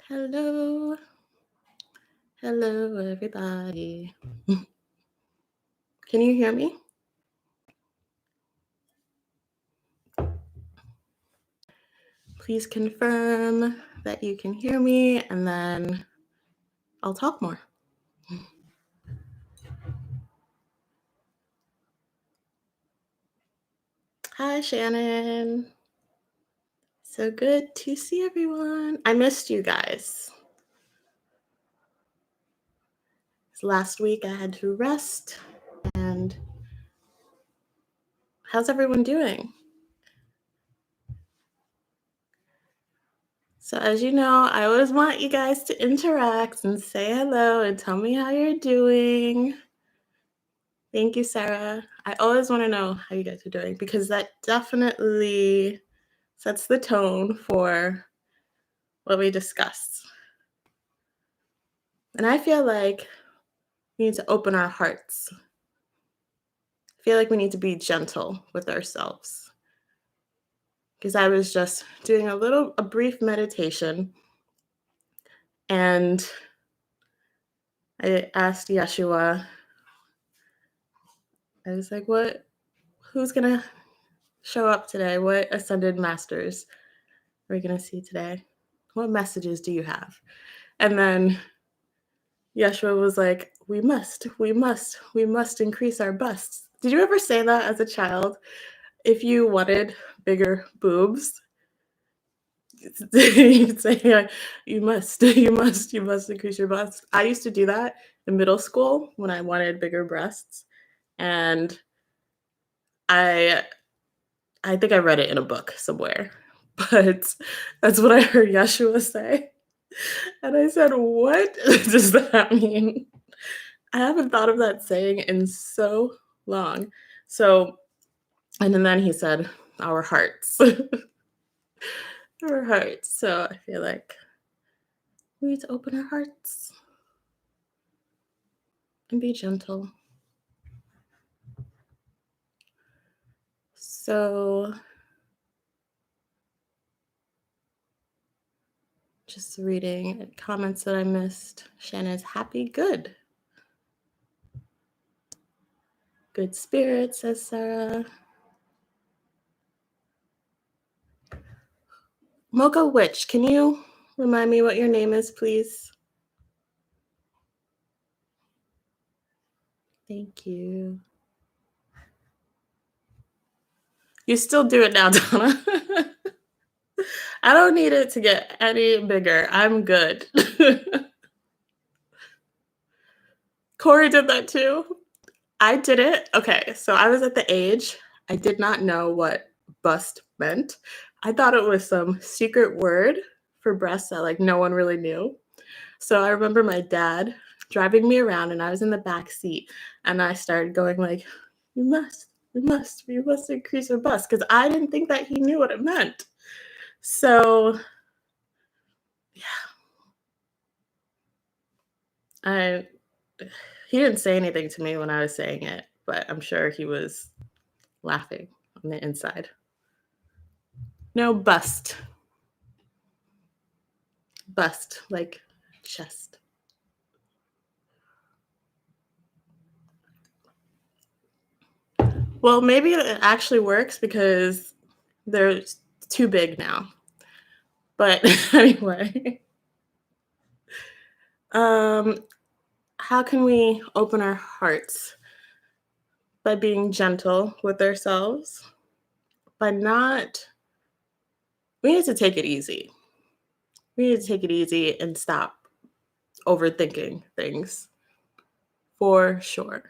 Hello. Hello, everybody. Can you hear me? Please confirm that you can hear me, and then I'll talk more. Hi, Shannon. So good to see everyone. I missed you guys. Last week I had to rest, and how's everyone doing? So as you know, I always want you guys to interact and say hello and tell me how you're doing. Thank you, Sarah. I always want to know how you guys are doing because that definitely sets the tone for what we discussed. And I feel like we need to open our hearts. I feel like we need to be gentle with ourselves. Because I was just doing a brief meditation, and I asked Yeshua, I was like, who's gonna show up today? What ascended masters are we gonna see today? What messages do you have? And then Yeshua was like, we must increase our busts. Did you ever say that as a child? If you wanted bigger boobs, you'd say, you must increase your bust. I used to do that in middle school when I wanted bigger breasts. And I think I read it in a book somewhere, but that's what I heard Yeshua say. And I said, what does that mean? I haven't thought of that saying in so long. So, and then he said, our hearts. Our hearts. So I feel like we need to open our hearts and be gentle. So, just reading comments that I missed. Shannon's happy. Good. Good spirit, says Sarah. Mocha Witch, can you remind me what your name is, please? Thank you. You still do it now, Donna. I don't need it to get any bigger. I'm good. Corey did that too. I did it. Okay, so I was at the age, I did not know what bust meant. I thought it was some secret word for breasts that like no one really knew. So I remember my dad driving me around and I was in the back seat and I started going like, we must increase our bust because I didn't think that he knew what it meant. So yeah, he didn't say anything to me when I was saying it, but I'm sure he was laughing on the inside. No, bust. Bust, like chest. Well, maybe it actually works because they're too big now. But anyway, how can we open our hearts? By being gentle with ourselves, we need to take it easy. We need to take it easy and stop overthinking things, for sure.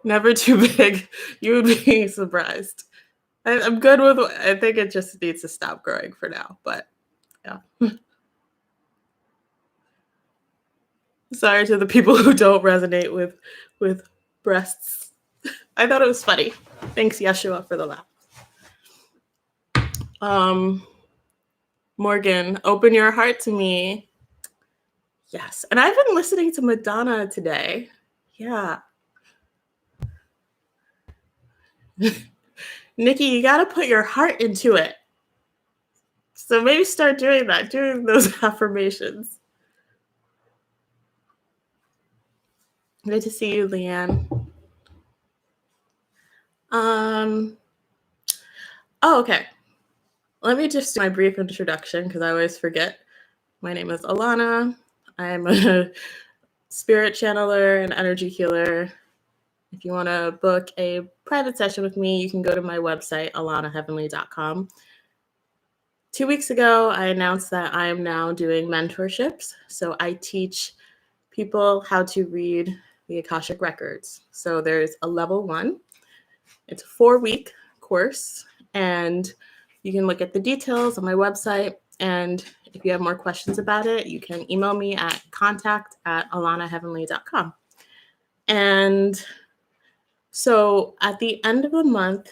Never too big. You would be surprised. I'm good with, I think it just needs to stop growing for now, but yeah. Sorry to the people who don't resonate with breasts. I thought it was funny. Thanks, Yeshua, for the laugh. Morgan, open your heart to me. Yes. And I've been listening to Madonna today. Yeah. Nikki, you got to put your heart into it. So maybe start doing that, doing those affirmations. Good to see you, Leanne. Um, oh, okay. Let me just do my brief introduction because I always forget. My name is Alanna. I'm a spirit channeler and energy healer. If you want to book a private session with me, you can go to my website, alannaheavenly.com. 2 weeks ago, I announced that I am now doing mentorships. So I teach people how to read the Akashic Records. So there's a level 1. It's a 4-week course, and you can look at the details on my website. And if you have more questions about it, you can email me at contact@alannaheavenly.com. And so at the end of the month,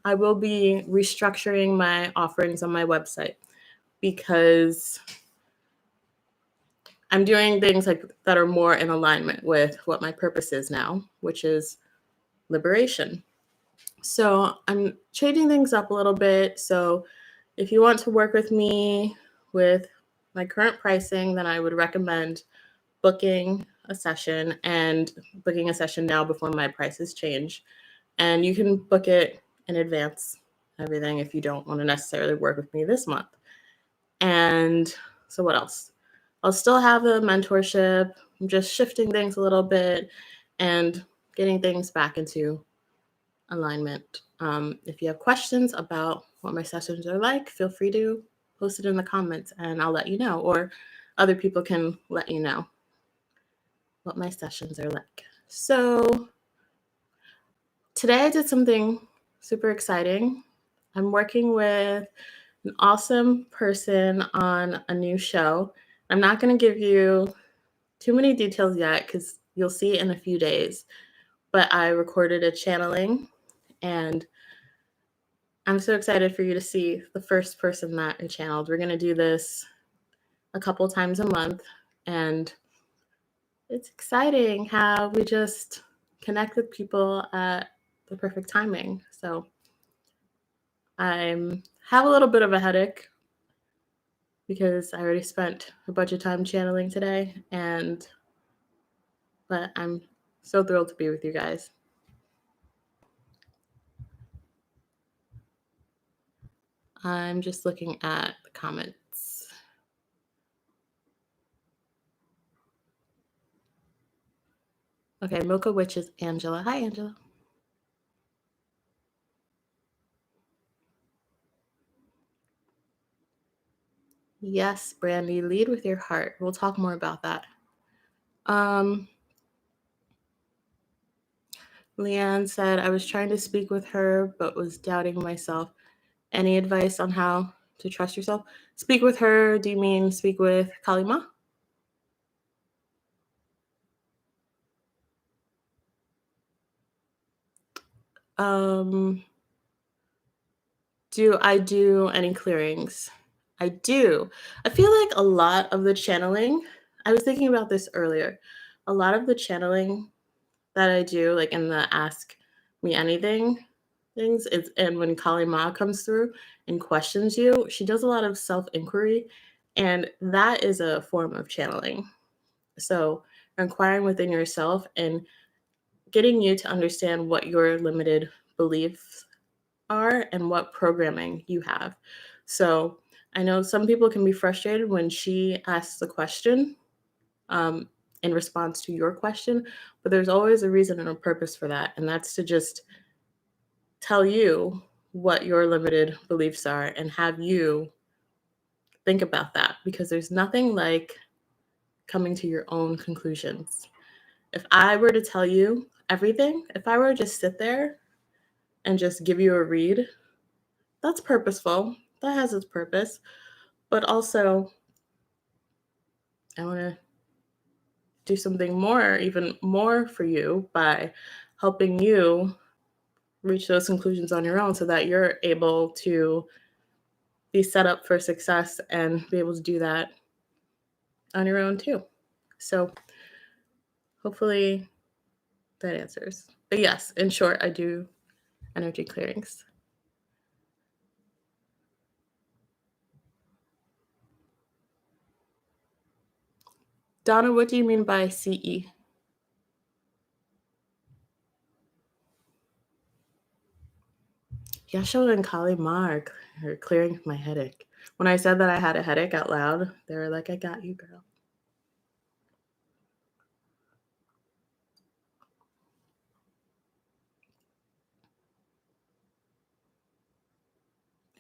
I will be restructuring my offerings on my website because I'm doing things like that are more in alignment with what my purpose is now, which is liberation. So I'm changing things up a little bit. So if you want to work with me with my current pricing, then I would recommend booking a session and booking a session now before my prices change. And you can book it in advance, everything, if you don't want to necessarily work with me this month. And so what else? I'll still have a mentorship. I'm just shifting things a little bit and getting things back into alignment. If you have questions about what my sessions are like, feel free to post it in the comments and I'll let you know, or other people can let you know what my sessions are like. So today I did something super exciting. I'm working with an awesome person on a new show. I'm not going to give you too many details yet because you'll see it in a few days, but I recorded a channeling and I'm so excited for you to see the first person that I channeled. We're going to do this a couple times a month, and it's exciting how we just connect with people at the perfect timing. So I have a little bit of a headache because I already spent a bunch of time channeling today, but I'm so thrilled to be with you guys. I'm just looking at the comments. Okay, Mocha Witch is Angela. Hi, Angela. Yes, Brandy, lead with your heart. We'll talk more about that. Leanne said, I was trying to speak with her, but was doubting myself. Any advice on how to trust yourself? Speak with her, do you mean speak with Kalima? Do I do any clearings? I do. I feel like a lot of the channeling, I was thinking about this earlier. A lot of the channeling that I do, like in the Ask Me Anything things, is and when Kali Ma comes through and questions you, she does a lot of self-inquiry, and that is a form of channeling. So inquiring within yourself and getting you to understand what your limited beliefs are and what programming you have. So I know some people can be frustrated when she asks the question um, in response to your question, but there's always a reason and a purpose for that. And that's to just tell you what your limited beliefs are and have you think about that because there's nothing like coming to your own conclusions. If I were to tell you everything, if I were to just sit there and just give you a read, that's purposeful. That has its purpose. But also, I want to do something more, even more for you by helping you reach those conclusions on your own so that you're able to be set up for success and be able to do that on your own too. So hopefully that answers. But yes, in short, I do energy clearings. Donna, what do you mean by CE? Yeshua and Kali Ma are clearing my headache. When I said that I had a headache out loud, they were like, I got you, girl.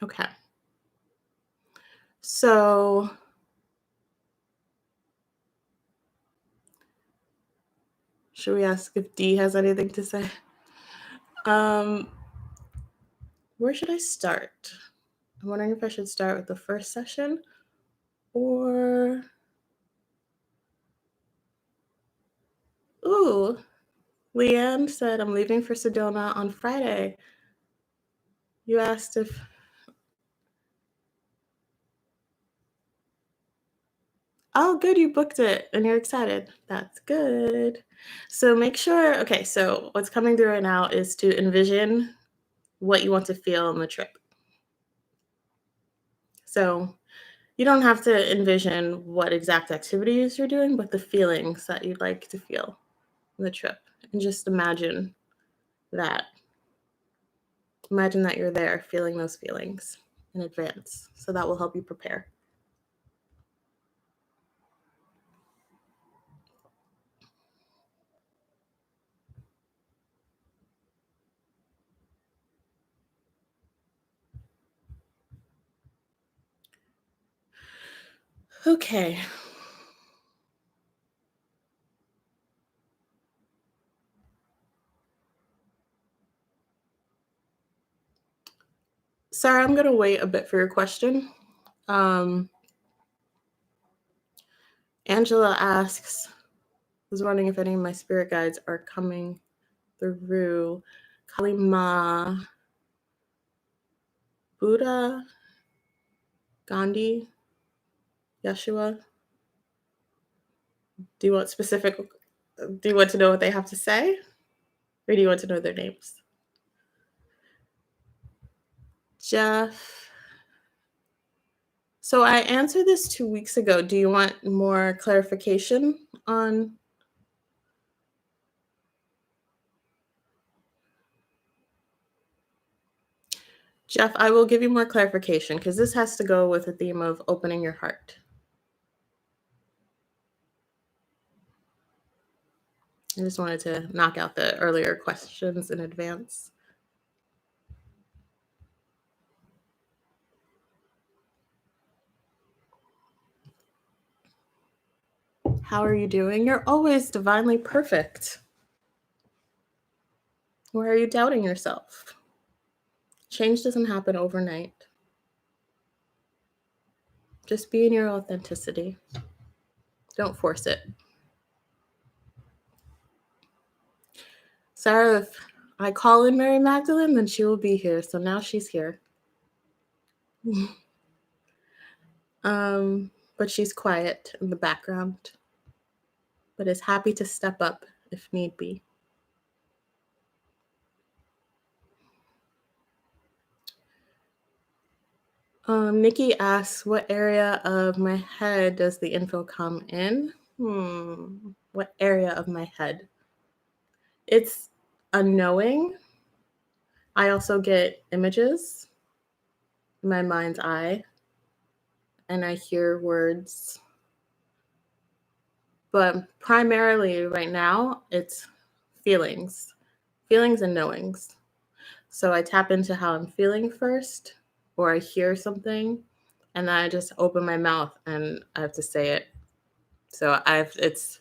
Okay. So should we ask if Dee has anything to say? Where should I start? I'm wondering if I should start with the first session or... Ooh, Leanne said, I'm leaving for Sedona on Friday. You asked if... Oh, good, you booked it and you're excited. That's good. So make sure, okay, so what's coming through right now is to envision what you want to feel on the trip. So you don't have to envision what exact activities you're doing, but the feelings that you'd like to feel on the trip. And just imagine that. Imagine that you're there feeling those feelings in advance. So that will help you prepare. Okay. Sarah, I'm going to wait a bit for your question. Angela asks, I was wondering if any of my spirit guides are coming through. Kali Ma, Buddha, Gandhi, Yeshua. Do you want to know what they have to say? Or do you want to know their names? Jeff. So I answered this 2 weeks ago. Do you want more clarification on? Jeff, I will give you more clarification because this has to go with the theme of opening your heart. I just wanted to knock out the earlier questions in advance. How are you doing? You're always divinely perfect. Why are you doubting yourself? Change doesn't happen overnight. Just be in your authenticity. Don't force it. Sarah, if I call in Mary Magdalene, then she will be here. So now she's here. But she's quiet in the background, but is happy to step up if need be. Nikki asks, what area of my head does the info come in? What area of my head? It's a knowing. I also get images in my mind's eye, and I hear words. But primarily right now, it's feelings and knowings. So I tap into how I'm feeling first, or I hear something, and then I just open my mouth and I have to say it. So it's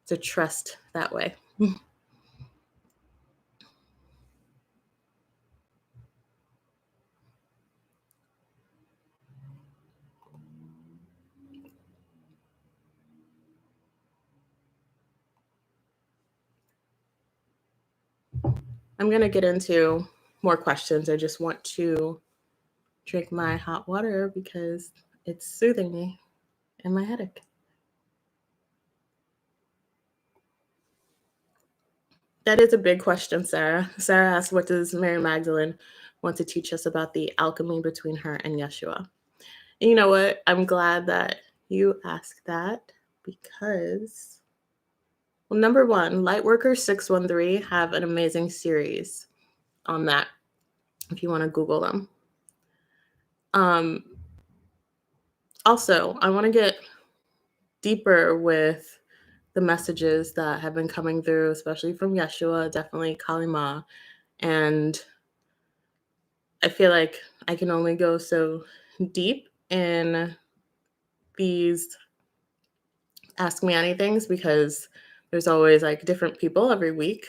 to trust that way. I'm going to get into more questions. I just want to drink my hot water because it's soothing me and my headache. That is a big question, Sarah. Sarah asked, what does Mary Magdalene want to teach us about the alchemy between her and Yeshua? And you know what? I'm glad that you asked that. because, well, number one, Lightworkers 613 have an amazing series on that if you want to Google them. Also, I want to get deeper with the messages that have been coming through, especially from Yeshua, definitely Kalima. And I feel like I can only go so deep in these Ask Me Anythings because there's always like different people every week.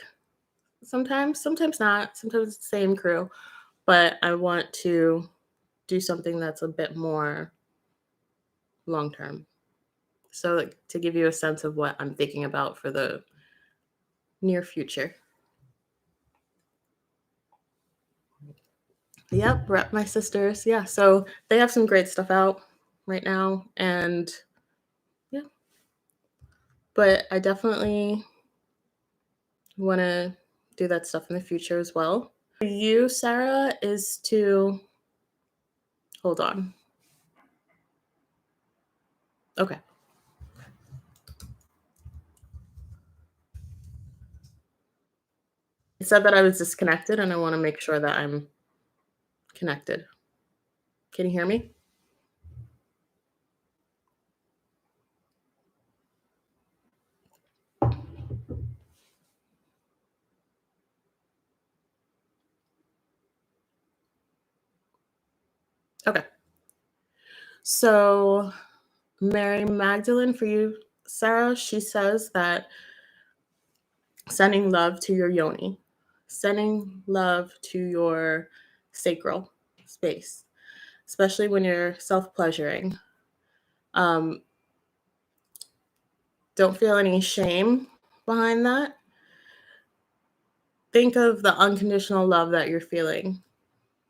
Sometimes not. Sometimes it's the same crew. But I want to do something that's a bit more long term. So, like, to give you a sense of what I'm thinking about for the near future. Yep, rep my sisters. Yeah, so they have some great stuff out right now, and yeah, but I definitely want to do that stuff in the future as well. For you, Sarah, is to hold on. Okay. It said that I was disconnected, and I want to make sure that I'm connected. Can you hear me? Okay. So, Mary Magdalene, for you, Sarah, she says that sending love to your yoni, sending love to your sacral space, especially when you're self-pleasuring. Don't feel any shame behind that. Think of the unconditional love that you're feeling,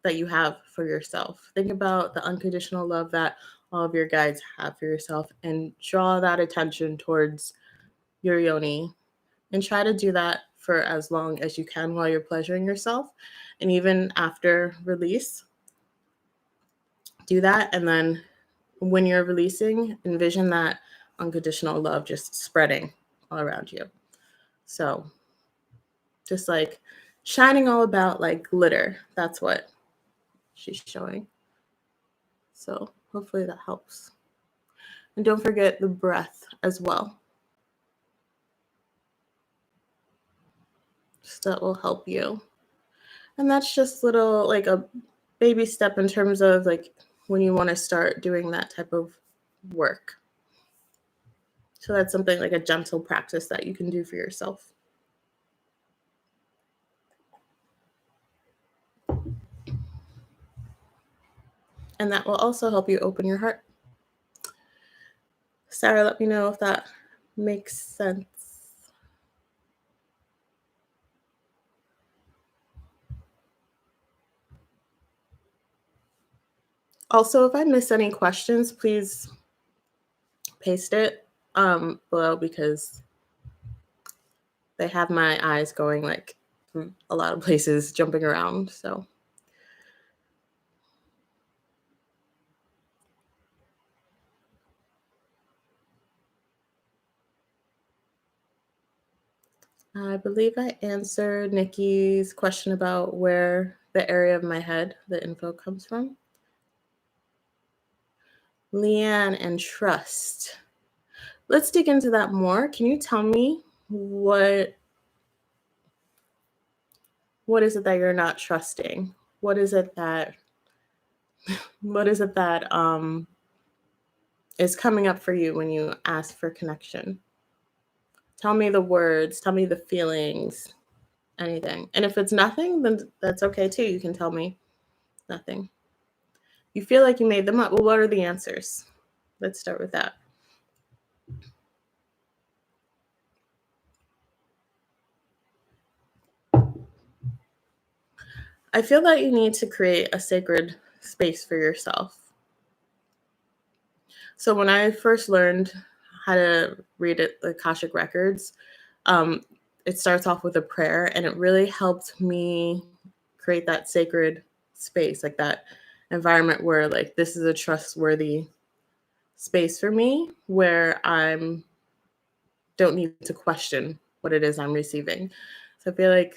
that you have for yourself. Think about the unconditional love that all of your guides have for yourself and draw that attention towards your yoni and try to do that for as long as you can while you're pleasuring yourself. And even after release, do that. And then when you're releasing, envision that unconditional love just spreading all around you. So just like shining all about like glitter. That's what she's showing. So hopefully that helps. And don't forget the breath as well. So that will help you. And that's just little like a baby step in terms of like when you want to start doing that type of work. So that's something like a gentle practice that you can do for yourself. And that will also help you open your heart. Sarah, let me know if that makes sense. Also, if I miss any questions, please paste it below because they have my eyes going like a lot of places, jumping around. So I believe I answered Nikki's question about where the area of my head the info comes from. Leanne and trust. Let's dig into that more. Can you tell me what is it that you're not trusting? What is it that is coming up for you when you ask for connection? Tell me the words, tell me the feelings, anything. And if it's nothing, then that's okay too. You can tell me nothing. You feel like you made them up. Well, what are the answers? Let's start with that. I feel that you need to create a sacred space for yourself. So when I first learned how to read it, the Akashic Records, it starts off with a prayer, and it really helped me create that sacred space, like that environment where like this is a trustworthy space for me, where I'm don't need to question what it is I'm receiving. So I feel like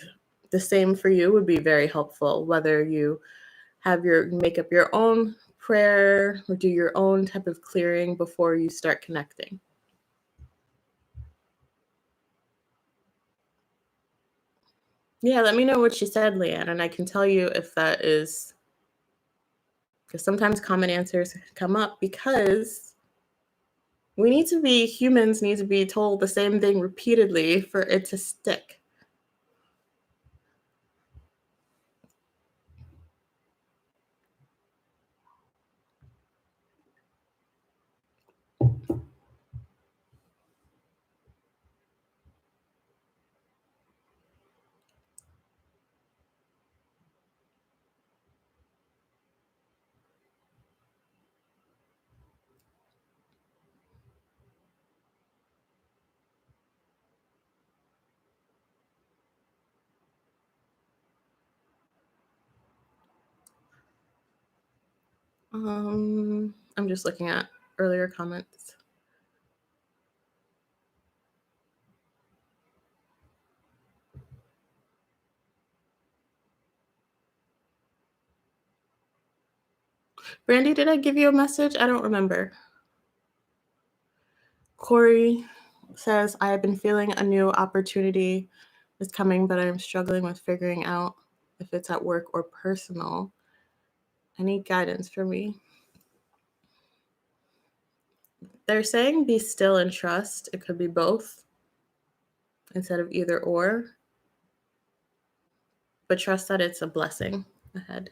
the same for you would be very helpful, whether you make up your own prayer or do your own type of clearing before you start connecting. Yeah, let me know what she said, Leanne, and I can tell you if that is, because sometimes common answers come up because humans need to be told the same thing repeatedly for it to stick. I'm just looking at earlier comments. Brandy, did I give you a message? I don't remember. Corey says, I have been feeling a new opportunity is coming, but I'm struggling with figuring out if it's at work or personal. Any guidance for me? They're saying be still and trust. It could be both instead of either or, but trust that it's a blessing ahead.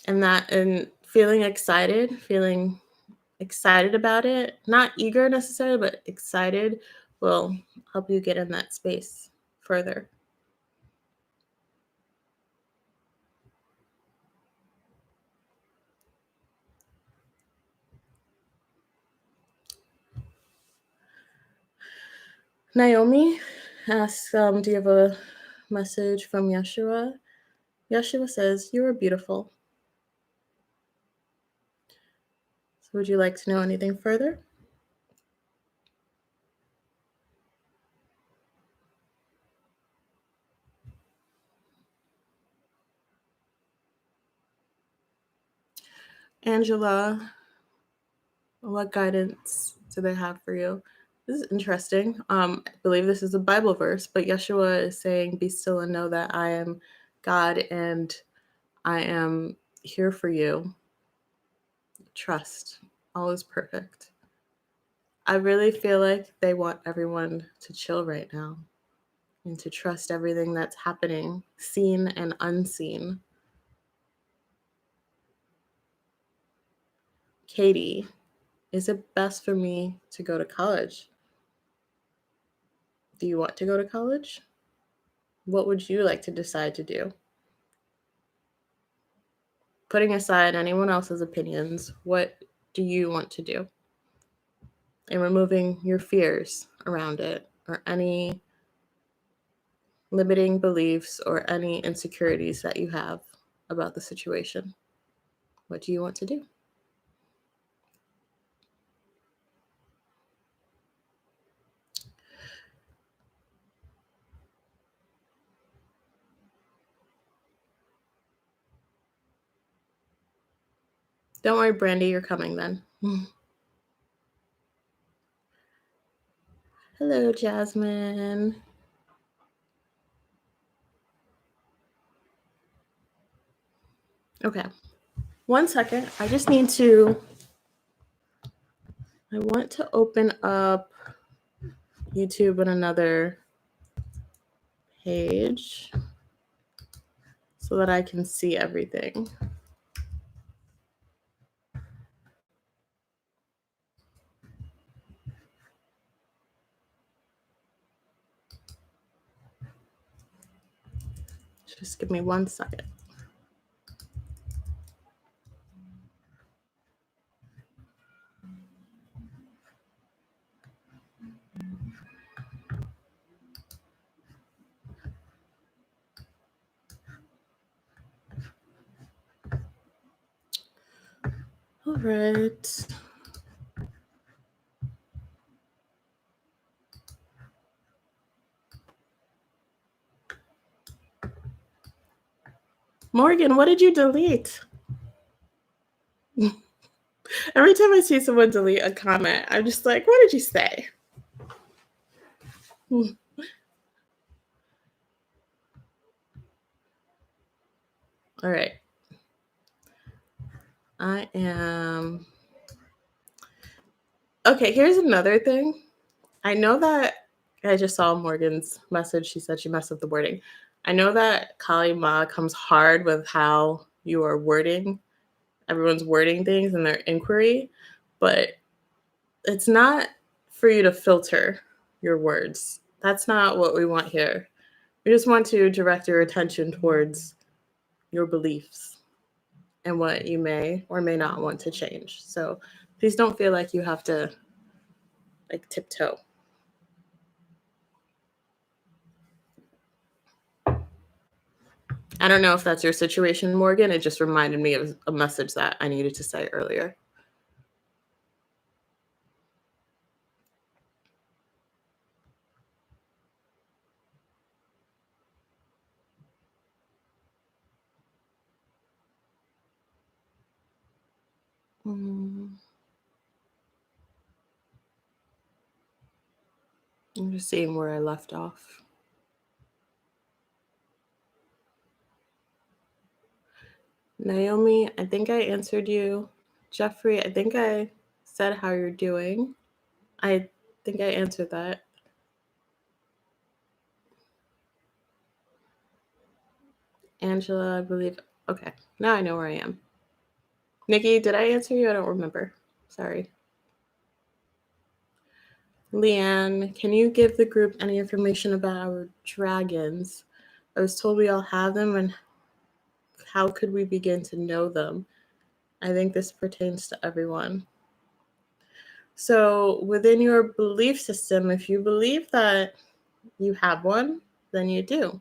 And feeling excited about it, not eager necessarily, but excited will help you get in that space further. Naomi asks, do you have a message from Yeshua? Yeshua says, you are beautiful. So would you like to know anything further? Angela, what guidance do they have for you? This is interesting. I believe this is a Bible verse, but Yeshua is saying, be still and know that I am God and I am here for you. Trust. All is perfect. I really feel like they want everyone to chill right now and to trust everything that's happening, seen and unseen. Katie, is it best for me to go to college? Do you want to go to college? What would you like to decide to do? Putting aside anyone else's opinions, what do you want to do? And removing your fears around it or any limiting beliefs or any insecurities that you have about the situation. What do you want to do? Don't worry, Brandy, you're coming then. Hello, Jasmine. Okay. 1 second. I want to open up YouTube in another page so that I can see everything. Just give me 1 second. All right. Morgan, what did you delete? Every time I see someone delete a comment, I'm just like, what did you say? All right. I am. Okay, here's another thing. I know that I just saw Morgan's message. She said she messed up the wording. I know that Kali Ma comes hard with how you are wording, everyone's wording things in their inquiry, but it's not for you to filter your words. That's not what we want here. We just want to direct your attention towards your beliefs and what you may or may not want to change. So please don't feel like you have to like tiptoe. I don't know if that's your situation, Morgan. It just reminded me of a message that I needed to say earlier. I'm just seeing where I left off. Naomi, I think I answered you. Jeffrey, I think I said how you're doing. I think I answered that. Angela, I believe. Okay, now I know where I am. Nikki, did I answer you? I don't remember. Sorry. Leanne, can you give the group any information about our dragons? I was told we all have them, and how could we begin to know them? I think this pertains to everyone. So, within your belief system, if you believe that you have one, then you do.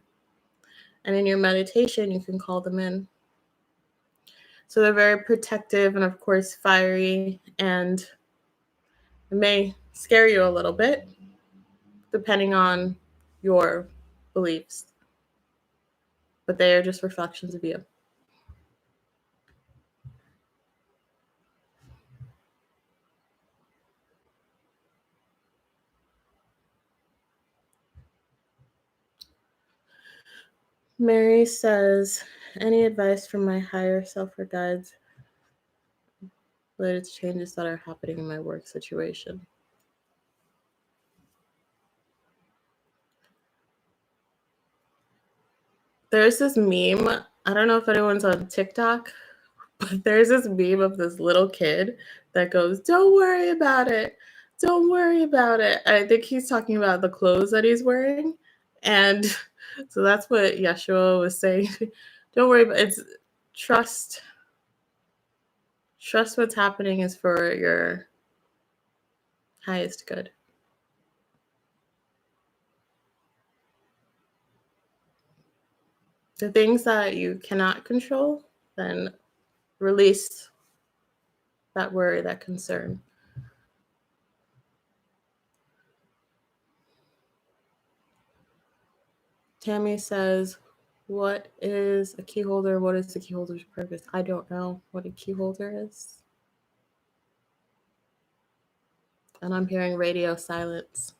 And in your meditation, you can call them in. So, they're very protective and, of course, fiery, and it may scare you a little bit depending on your beliefs, but they are just reflections of you. Mary says, any advice from my higher self or guides related to changes that are happening in my work situation? There's this meme. I don't know if anyone's on TikTok, but there's this meme of this little kid that goes, don't worry about it. Don't worry about it. I think he's talking about the clothes that he's wearing. And so that's what Yeshua was saying. Don't worry about it. It's trust. Trust what's happening is for your highest good. The things that you cannot control, then release that worry, that concern. Tammy says, what is a key holder? What is the key holder's purpose? I don't know what a key holder is. And I'm hearing radio silence.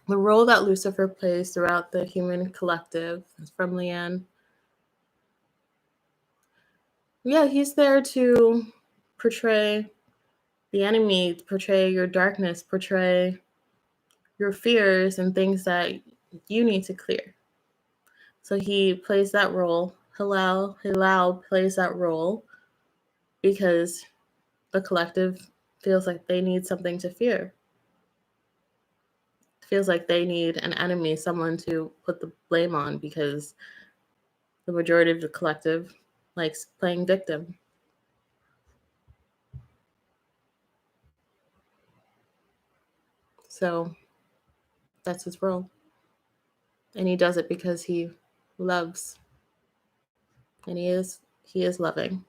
The role that Lucifer plays throughout the human collective is from Leanne. Yeah, he's there to portray the enemy, portray your darkness, portray your fears and things that you need to clear. So he plays that role. Hilal plays that role because the collective feels like they need something to fear. Feels like they need an enemy, someone to put the blame on because the majority of the collective likes playing victim. So that's his role. And he does it because he loves. And he is loving.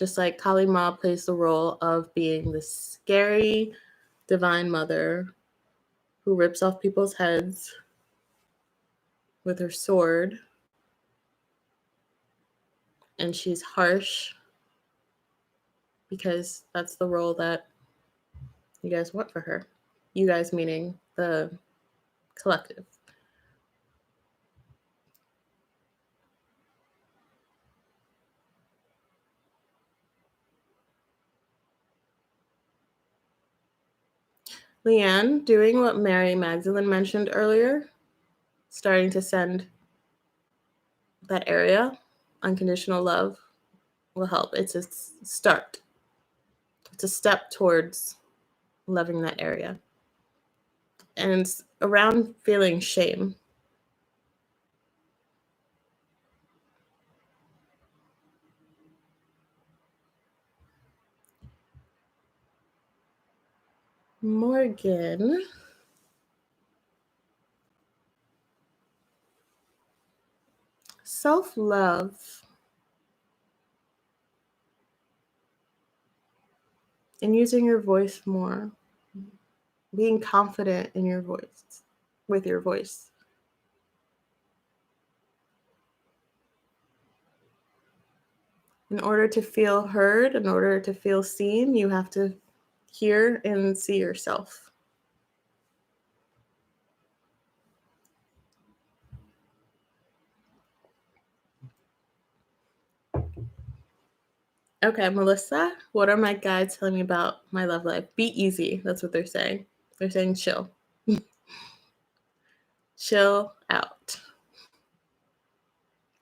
Just like Kali Ma plays the role of being the scary divine mother who rips off people's heads with her sword, and she's harsh because that's the role that you guys want for her. You guys meaning the collective. Leanne, doing what Mary Magdalene mentioned earlier, starting to send that area, unconditional love, will help. It's a start. It's a step towards loving that area. And it's around feeling shame. Morgan. Self-love and using your voice more. Being confident in your voice, with your voice. In order to feel heard, in order to feel seen, you have to hear and see yourself. Okay, Melissa, what are my guides telling me about my love life? Be easy. That's what they're saying. They're saying chill. Chill out.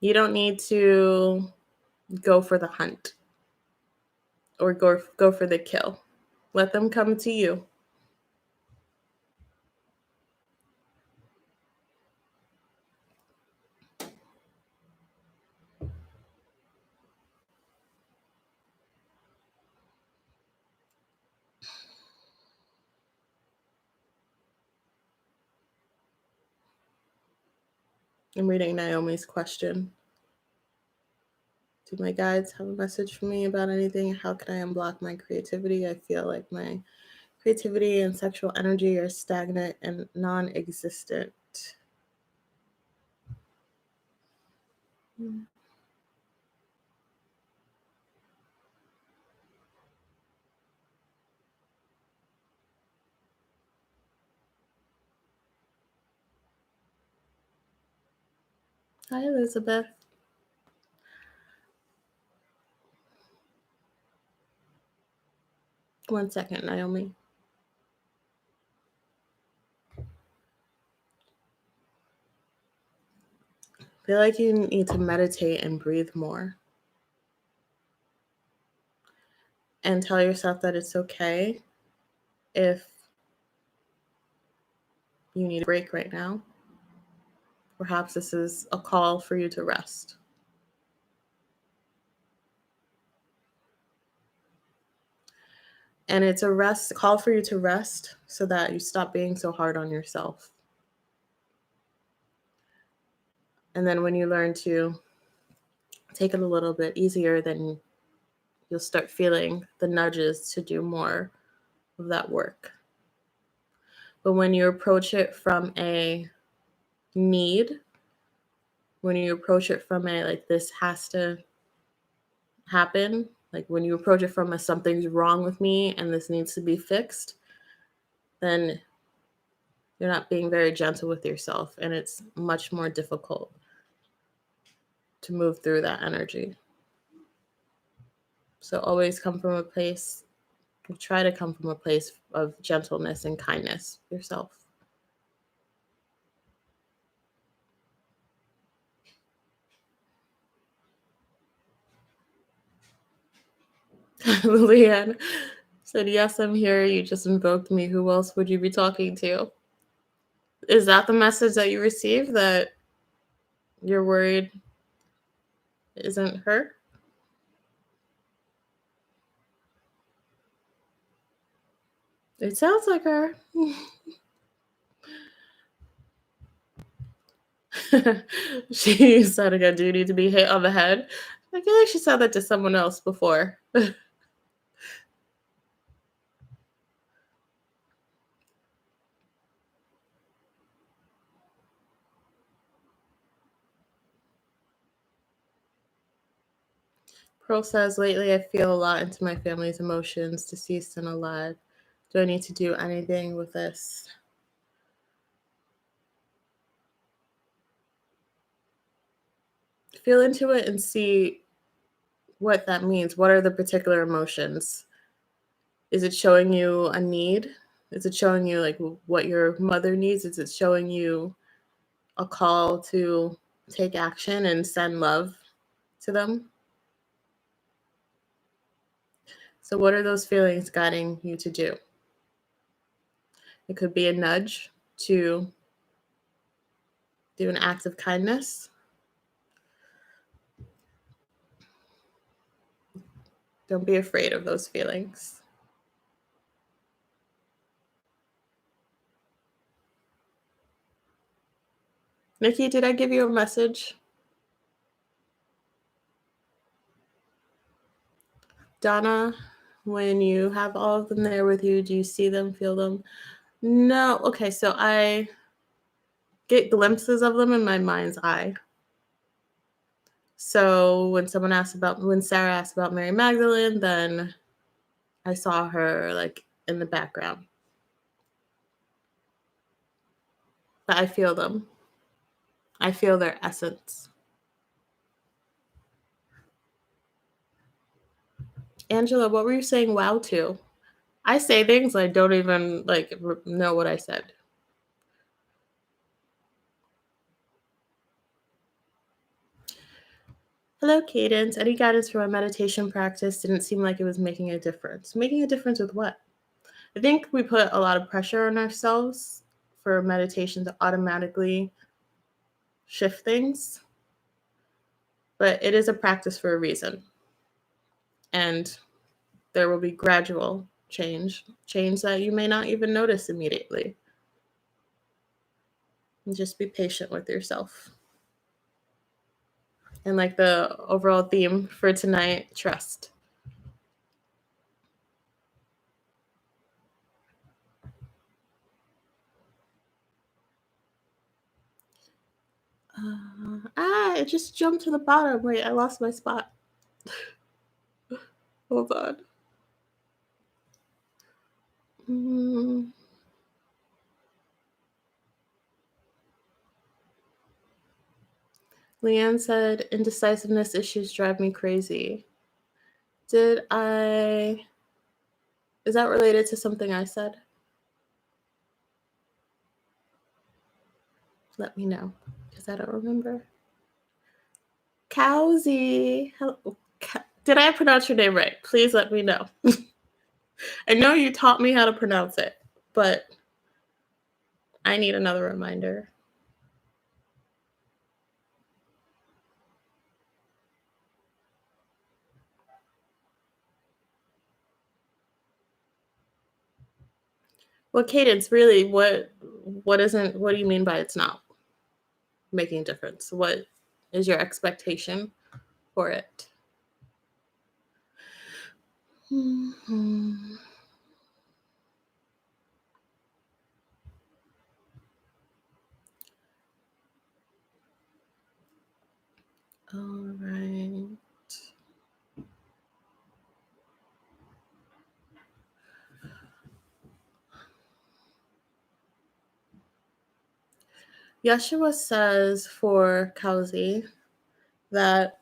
You don't need to go for the hunt or go for the kill. Let them come to you. I'm reading Naomi's question. Do my guides have a message for me about anything? How can I unblock my creativity? I feel like my creativity and sexual energy are stagnant and non-existent. Hi, Elizabeth. One second, Naomi. I feel like you need to meditate and breathe more. And tell yourself that it's okay if you need a break right now. Perhaps this is a call for you to rest. And it's a call for you to rest so that you stop being so hard on yourself. And then when you learn to take it a little bit easier, then you'll start feeling the nudges to do more of that work. But when you approach it from a need, when you approach it from a like this has to happen, like when you approach it from a something's wrong with me and this needs to be fixed, then you're not being very gentle with yourself, and it's much more difficult to move through that energy. So always come from a place, try to come from a place of gentleness and kindness yourself. Leanne said, yes, I'm here. You just invoked me. Who else would you be talking to? Is that the message that you received, that you're worried isn't her? It sounds like her. She said again, do you need to be hit on the head? I feel like she said that to someone else before. Pearl says, lately I feel a lot into my family's emotions, deceased and alive. Do I need to do anything with this? Feel into it and see what that means. What are the particular emotions? Is it showing you a need? Is it showing you like what your mother needs? Is it showing you a call to take action and send love to them? So, what are those feelings guiding you to do? It could be a nudge to do an act of kindness. Don't be afraid of those feelings. Nikki, did I give you a message? Donna, when you have all of them there with you, do you see them, feel them? No. Okay, so I get glimpses of them in my mind's eye. So when Sarah asked about Mary Magdalene, then I saw her like in the background. But I feel them. I feel their essence. Angela, what were you saying wow to? I say things I don't even know what I said. Hello, Cadence. Any guidance for my meditation practice? Didn't seem like it was making a difference. Making a difference with what? I think we put a lot of pressure on ourselves for meditation to automatically shift things, but it is a practice for a reason. And there will be gradual change that you may not even notice immediately. And just be patient with yourself. And like the overall theme for tonight, trust. It just jumped to the bottom. Wait, I lost my spot. Hold on. Mm. Leanne said, indecisiveness issues drive me crazy. Is that related to something I said? Let me know, because I don't remember. Cowsy. Did I pronounce your name right? Please let me know. I know you taught me how to pronounce it, but I need another reminder. Well, Cadence, really, what do you mean by it's not making a difference? What is your expectation for it? Mm-hmm. All right. Yeshua says for Kauzi that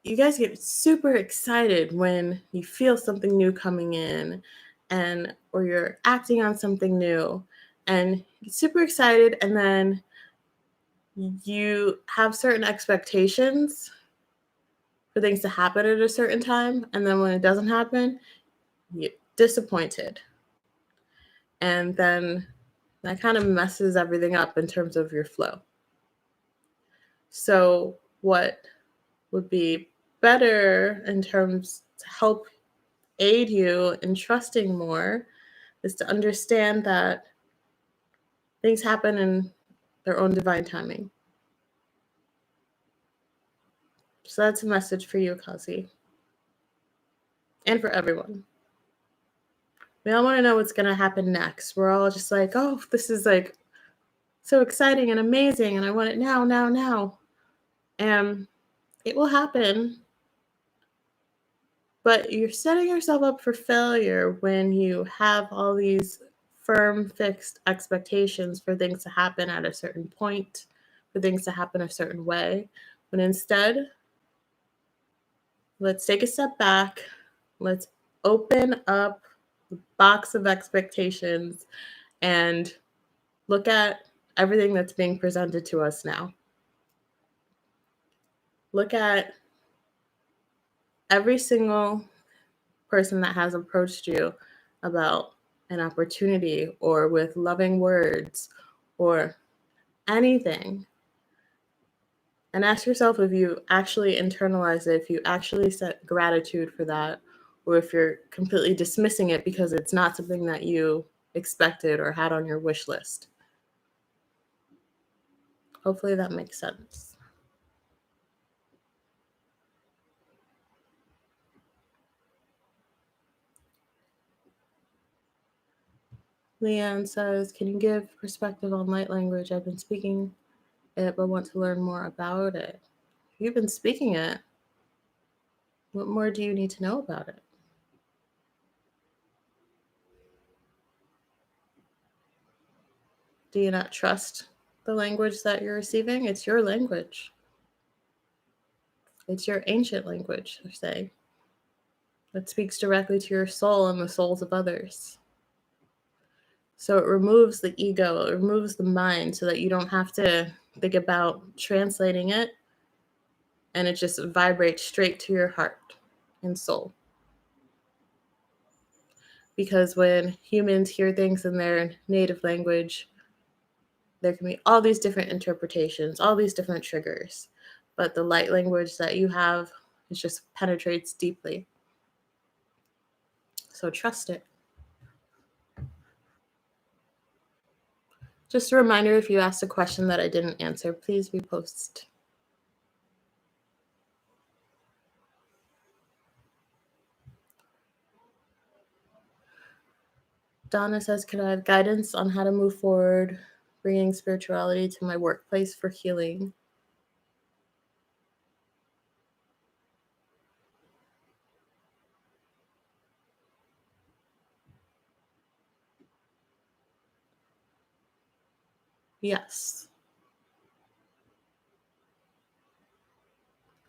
you guys get super excited when you feel something new coming in or you're acting on something new and get super excited, and then you have certain expectations for things to happen at a certain time, and then when it doesn't happen, you're disappointed. And then that kind of messes everything up in terms of your flow. So what would be better in terms to help aid you in trusting more is to understand that things happen in their own divine timing. So that's a message for you, Kazi, and for everyone. We all want to know what's going to happen next. We're all just like, oh, this is like so exciting and amazing, and I want it now, now, now. And it will happen, but you're setting yourself up for failure when you have all these firm, fixed expectations for things to happen at a certain point, for things to happen a certain way. When instead, let's take a step back. Let's open up the box of expectations and look at everything that's being presented to us now. Look at every single person that has approached you about an opportunity or with loving words or anything. And ask yourself if you actually internalize it, if you actually set gratitude for that, or if you're completely dismissing it because it's not something that you expected or had on your wish list. Hopefully that makes sense. Leanne says, can you give perspective on light language? I've been speaking it, but want to learn more about it. You've been speaking it. What more do you need to know about it? Do you not trust the language that you're receiving? It's your language. It's your ancient language, they're saying. That speaks directly to your soul and the souls of others. So it removes the ego, it removes the mind so that you don't have to think about translating it, and it just vibrates straight to your heart and soul. Because when humans hear things in their native language, there can be all these different interpretations, all these different triggers. But the light language that you have, it just penetrates deeply. So trust it. Just a reminder, if you asked a question that I didn't answer, please repost. Donna says, can I have guidance on how to move forward, bringing spirituality to my workplace for healing? Yes.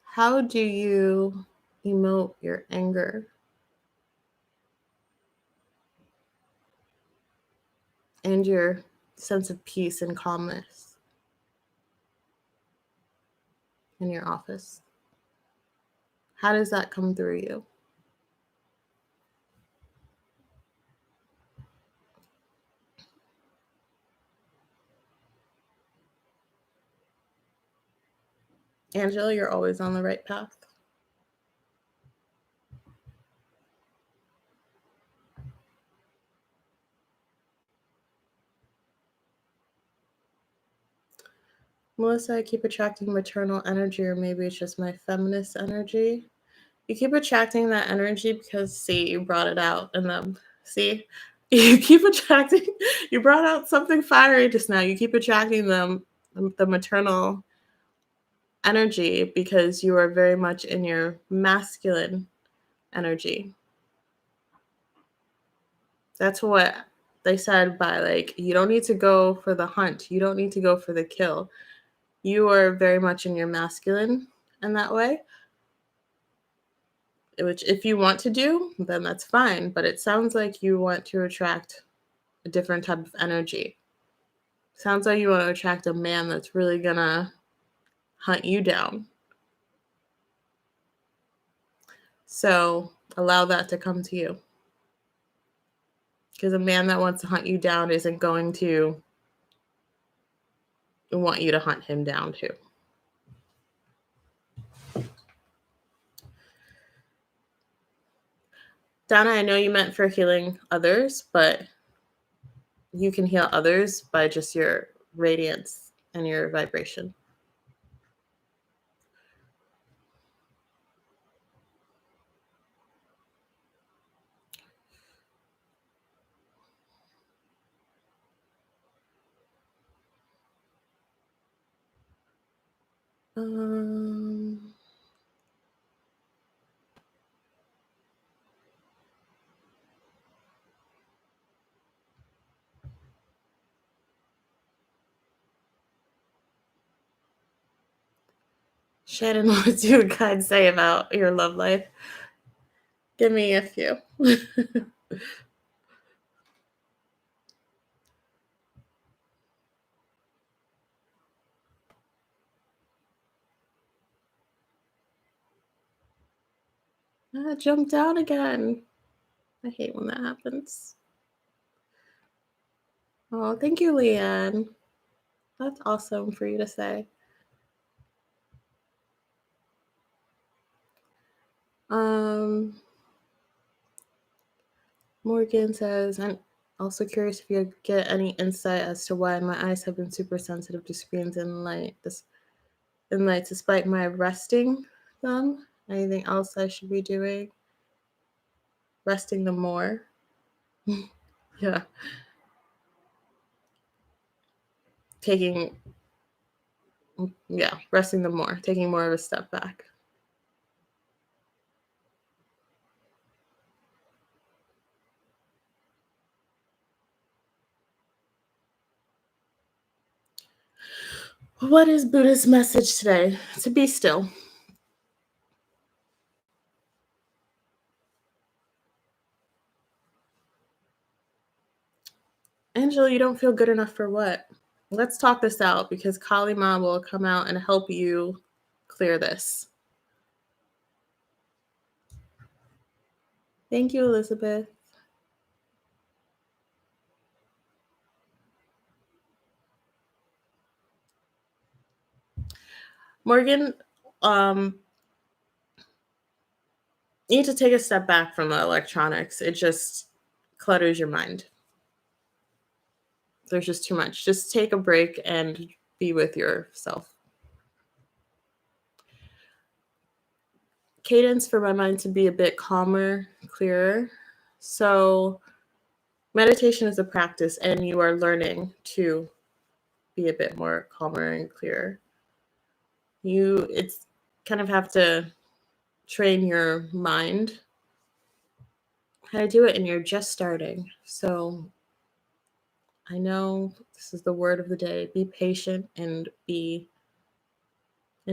How do you emote your anger and your sense of peace and calmness in your office? How does that come through you? Angela, you're always on the right path. Melissa, I keep attracting maternal energy, or maybe it's just my feminist energy. You keep attracting that energy because, see, you brought it out in them. See, you keep attracting, you brought out something fiery just now. You keep attracting them, the maternal energy, because you are very much in your masculine energy. That's what they said by like, you don't need to go for the hunt. You don't need to go for the kill. You are very much in your masculine in that way, which if you want to do, then that's fine. But it sounds like you want to attract a different type of energy. Sounds like you want to attract a man that's really gonna hunt you down. So allow that to come to you. Because a man that wants to hunt you down isn't going to want you to hunt him down too. Donna, I know you meant for healing others, but you can heal others by just your radiance and your vibration. Um, Shannon, what do you guys say about your love life? Give me a few. Jump down again. I hate when that happens. Oh, thank you, Leanne. That's awesome for you to say. Um, Morgan says, I'm also curious if you get any insight as to why my eyes have been super sensitive to screens and light. Despite my resting them. Anything else I should be doing? Resting them more. Yeah. Taking, yeah, resting them more. Taking more of a step back. What is Buddha's message today? To be still. Angela, you don't feel good enough for what? Let's talk this out because Kali Ma will come out and help you clear this. Thank you, Elizabeth. Morgan, you need to take a step back from the electronics. It just clutters your mind. There's just too much. Just take a break and be with yourself. Cadence for my mind to be a bit calmer, clearer. So, meditation is a practice, and you are learning to be a bit more calmer and clearer. It's kind of have to train your mind how to do it, and you're just starting. So, I know this is the word of the day. Be patient and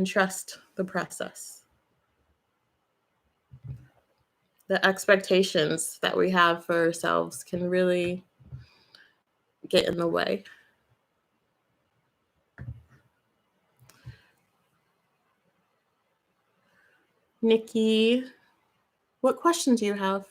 trust the process. The expectations that we have for ourselves can really get in the way. Nikki, what question do you have?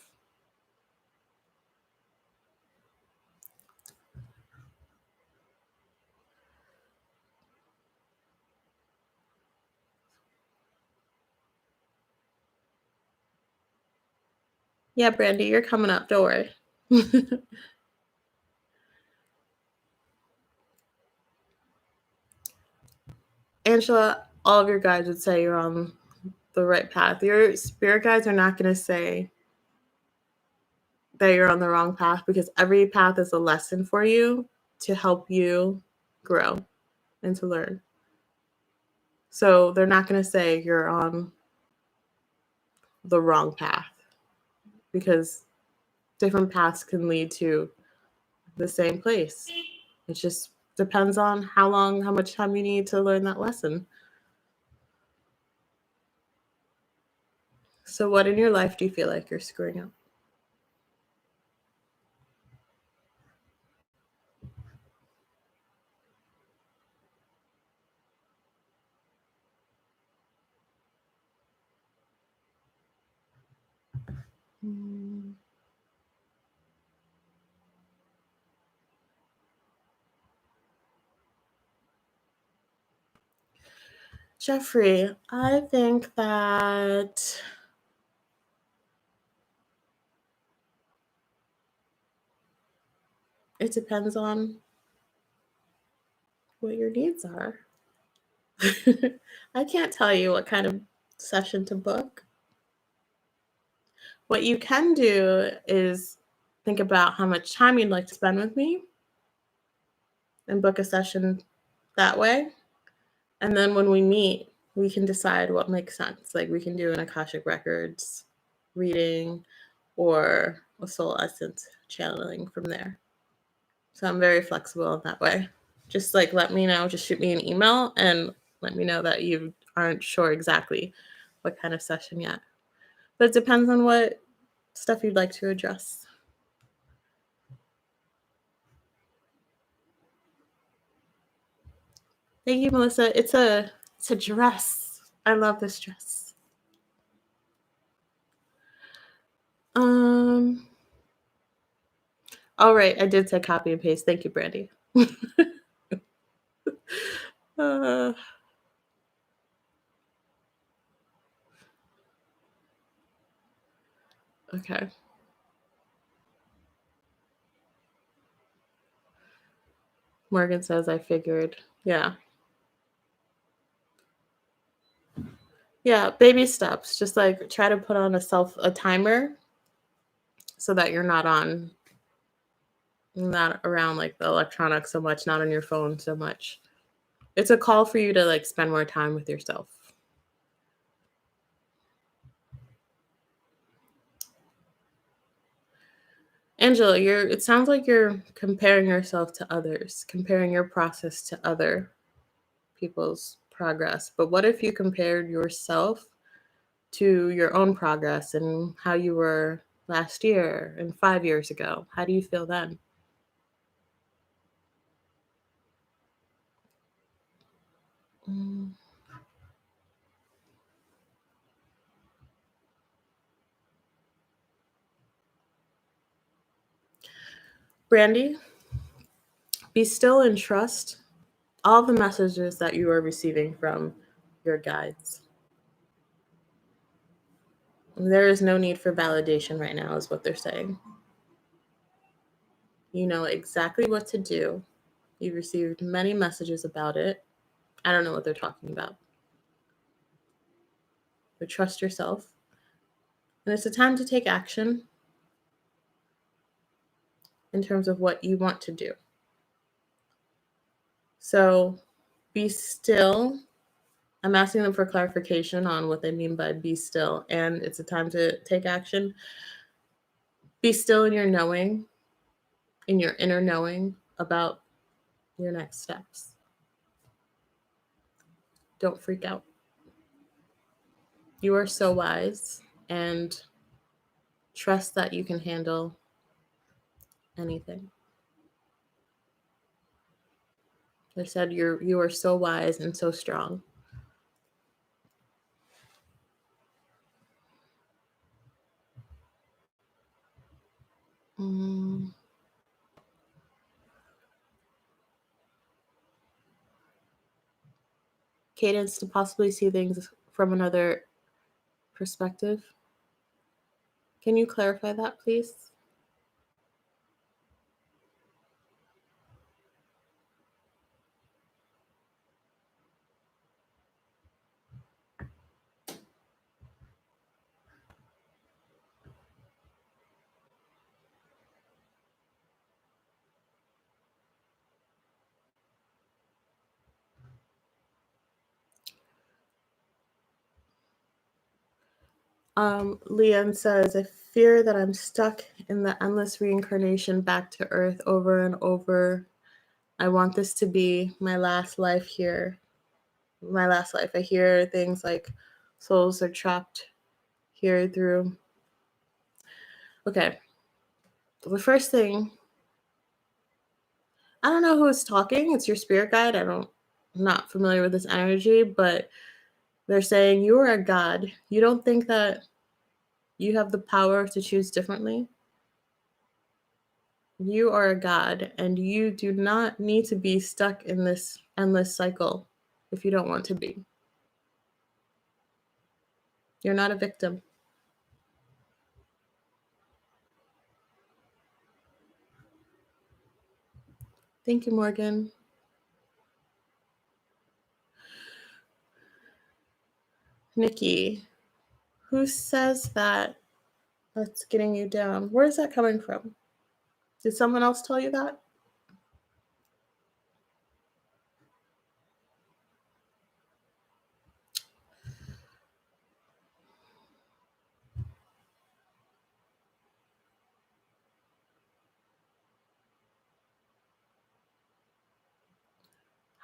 Yeah, Brandy, you're coming up. Don't worry. Angela, all of your guides would say you're on the right path. Your spirit guides are not going to say that you're on the wrong path because every path is a lesson for you to help you grow and to learn. So they're not going to say you're on the wrong path because different paths can lead to the same place. It just depends on how much time you need to learn that lesson. So, what in your life do you feel like you're screwing up? Jeffrey, I think that it depends on what your needs are. I can't tell you what kind of session to book. What you can do is think about how much time you'd like to spend with me and book a session that way. And then when we meet, we can decide what makes sense. Like we can do an Akashic Records reading or a soul essence channeling from there. So I'm very flexible in that way. Just like let me know, just shoot me an email and let me know that you aren't sure exactly what kind of session yet. But it depends on what stuff you'd like to address. Thank you, Melissa. It's a dress. I love this dress. All right, I did say copy and paste. Thank you, Brandy. uh, okay. Morgan says I figured. Yeah. Yeah, baby steps. Just like try to put on a timer so that you're not around like the electronics so much, not on your phone so much. It's a call for you to like spend more time with yourself. Angela, it sounds like you're comparing yourself to others, comparing your process to other people's progress. But what if you compared yourself to your own progress and how you were last year and 5 years ago? How do you feel then? Brandy, be still and trust all the messages that you are receiving from your guides. There is no need for validation right now, is what they're saying. You know exactly what to do. You've received many messages about it. I don't know what they're talking about. But trust yourself. And it's a time to take action in terms of what you want to do. So be still. I'm asking them for clarification on what they mean by be still. And it's a time to take action. Be still in your knowing, in your inner knowing about your next steps. Don't freak out. You are so wise, and trust that you can handle anything. They said you are so wise and so strong. Cadence to possibly see things from another perspective. Can you clarify that, please? Leanne says, I fear that I'm stuck in the endless reincarnation back to Earth over and over. I want this to be my last life here. My last life. I hear things like souls are trapped here through. Okay. The first thing, I don't know who is talking. It's your spirit guide. I'm not familiar with this energy, but they're saying you are a god. You don't think that you have the power to choose differently? You are a god, and you do not need to be stuck in this endless cycle if you don't want to be. You're not a victim. Thank you, Morgan. Nikki, who says that that's getting you down? Where is that coming from? Did someone else tell you that?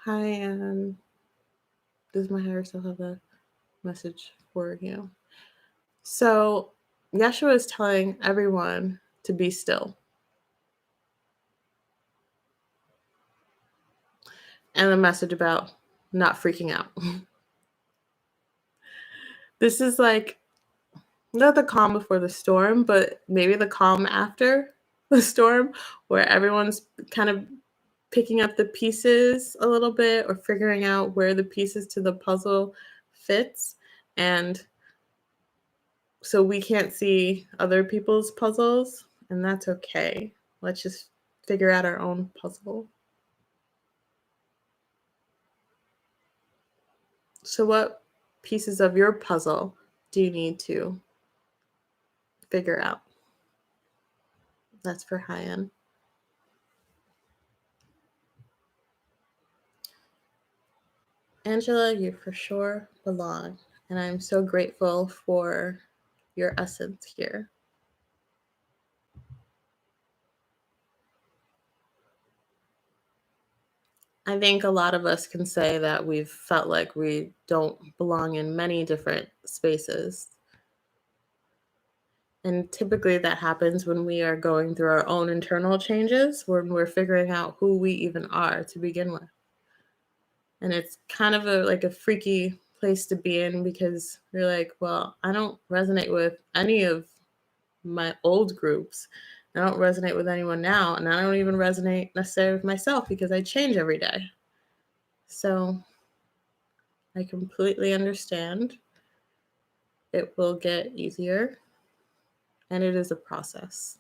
Hi, and does my hair still have a message for you? So, Yeshua is telling everyone to be still. And a message about not freaking out. This is like not the calm before the storm, but maybe the calm after the storm, where everyone's kind of picking up the pieces a little bit or figuring out where the pieces to the puzzle fits. And so we can't see other people's puzzles, and that's okay. Let's just figure out our own puzzle. So, what pieces of your puzzle do you need to figure out? That's for high end. Angela, you for sure belong, and I'm so grateful for your essence here. I think a lot of us can say that we've felt like we don't belong in many different spaces. And typically that happens when we are going through our own internal changes, when we're figuring out who we even are to begin with. And it's kind of a freaky place to be in because you're like, well, I don't resonate with any of my old groups. I don't resonate with anyone now, and I don't even resonate necessarily with myself because I change every day. So I completely understand. It will get easier, and it is a process.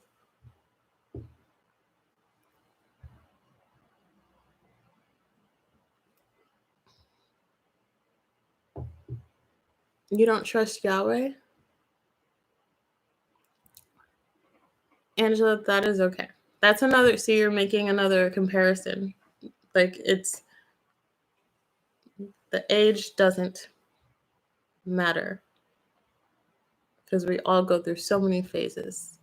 You don't trust Yahweh? Angela, that is okay. That's another, see, you're making another comparison. Like, it's the age doesn't matter because we all go through so many phases.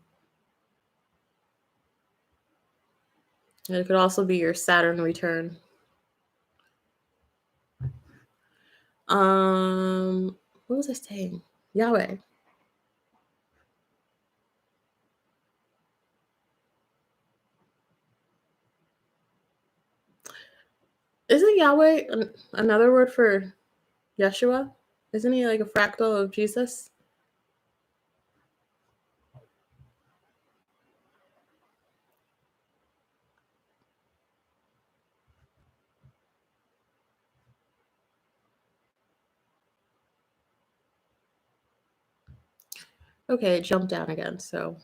And it could also be your Saturn return. What was I saying? Yahweh. Isn't Yahweh another word for Yeshua? Isn't he like a fractal of Jesus? Okay, it jumped down again, so.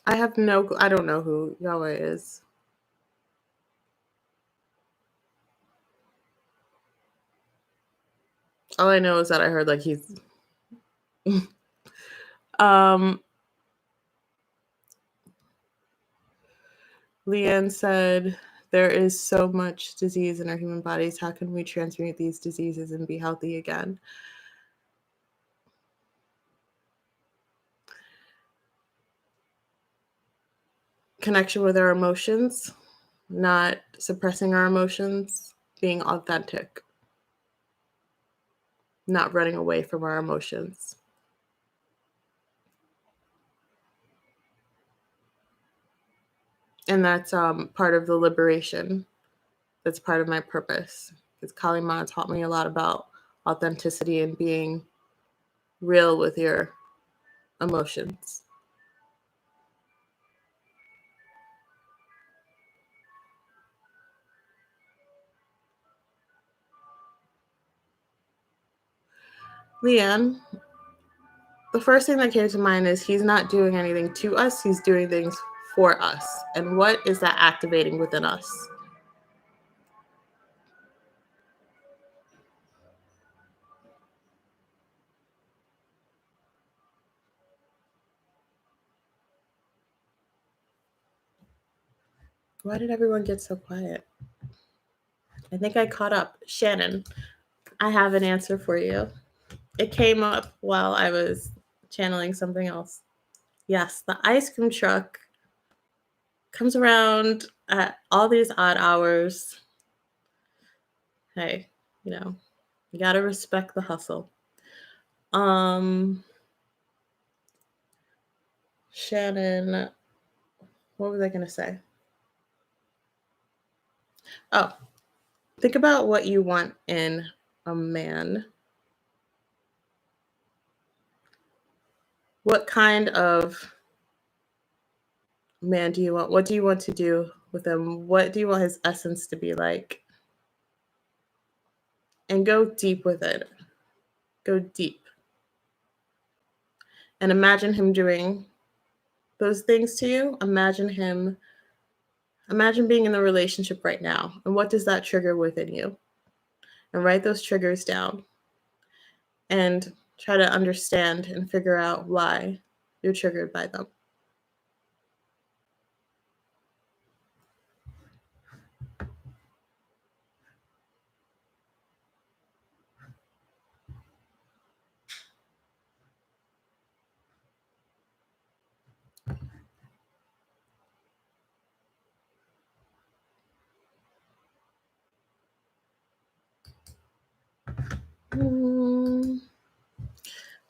I don't know who Yahweh is. All I know is that I heard like he's um Leanne said there is so much disease in our human bodies. How can we transmute these diseases and be healthy again? Connection with our emotions, not suppressing our emotions, being authentic, not running away from our emotions. And that's part of the liberation. That's part of my purpose. Because Kalima taught me a lot about authenticity and being real with your emotions. Leanne, the first thing that came to mind is he's not doing anything to us, he's doing things for us. And what is that activating within us? Why did everyone get so quiet? I think I caught up. Shannon, I have an answer for you. It came up while I was channeling something else. Yes, the ice cream truck comes around at all these odd hours. Hey, you know, you gotta respect the hustle. Um, Shannon, what was I gonna say? Oh, think about what you want in a man. What kind of man do you want? What do you want to do with him? What do you want his essence to be like? And go deep with it. Go deep. And imagine him doing those things to you. Imagine being in the relationship right now. And what does that trigger within you? And write those triggers down and try to understand and figure out why you're triggered by them. Mm,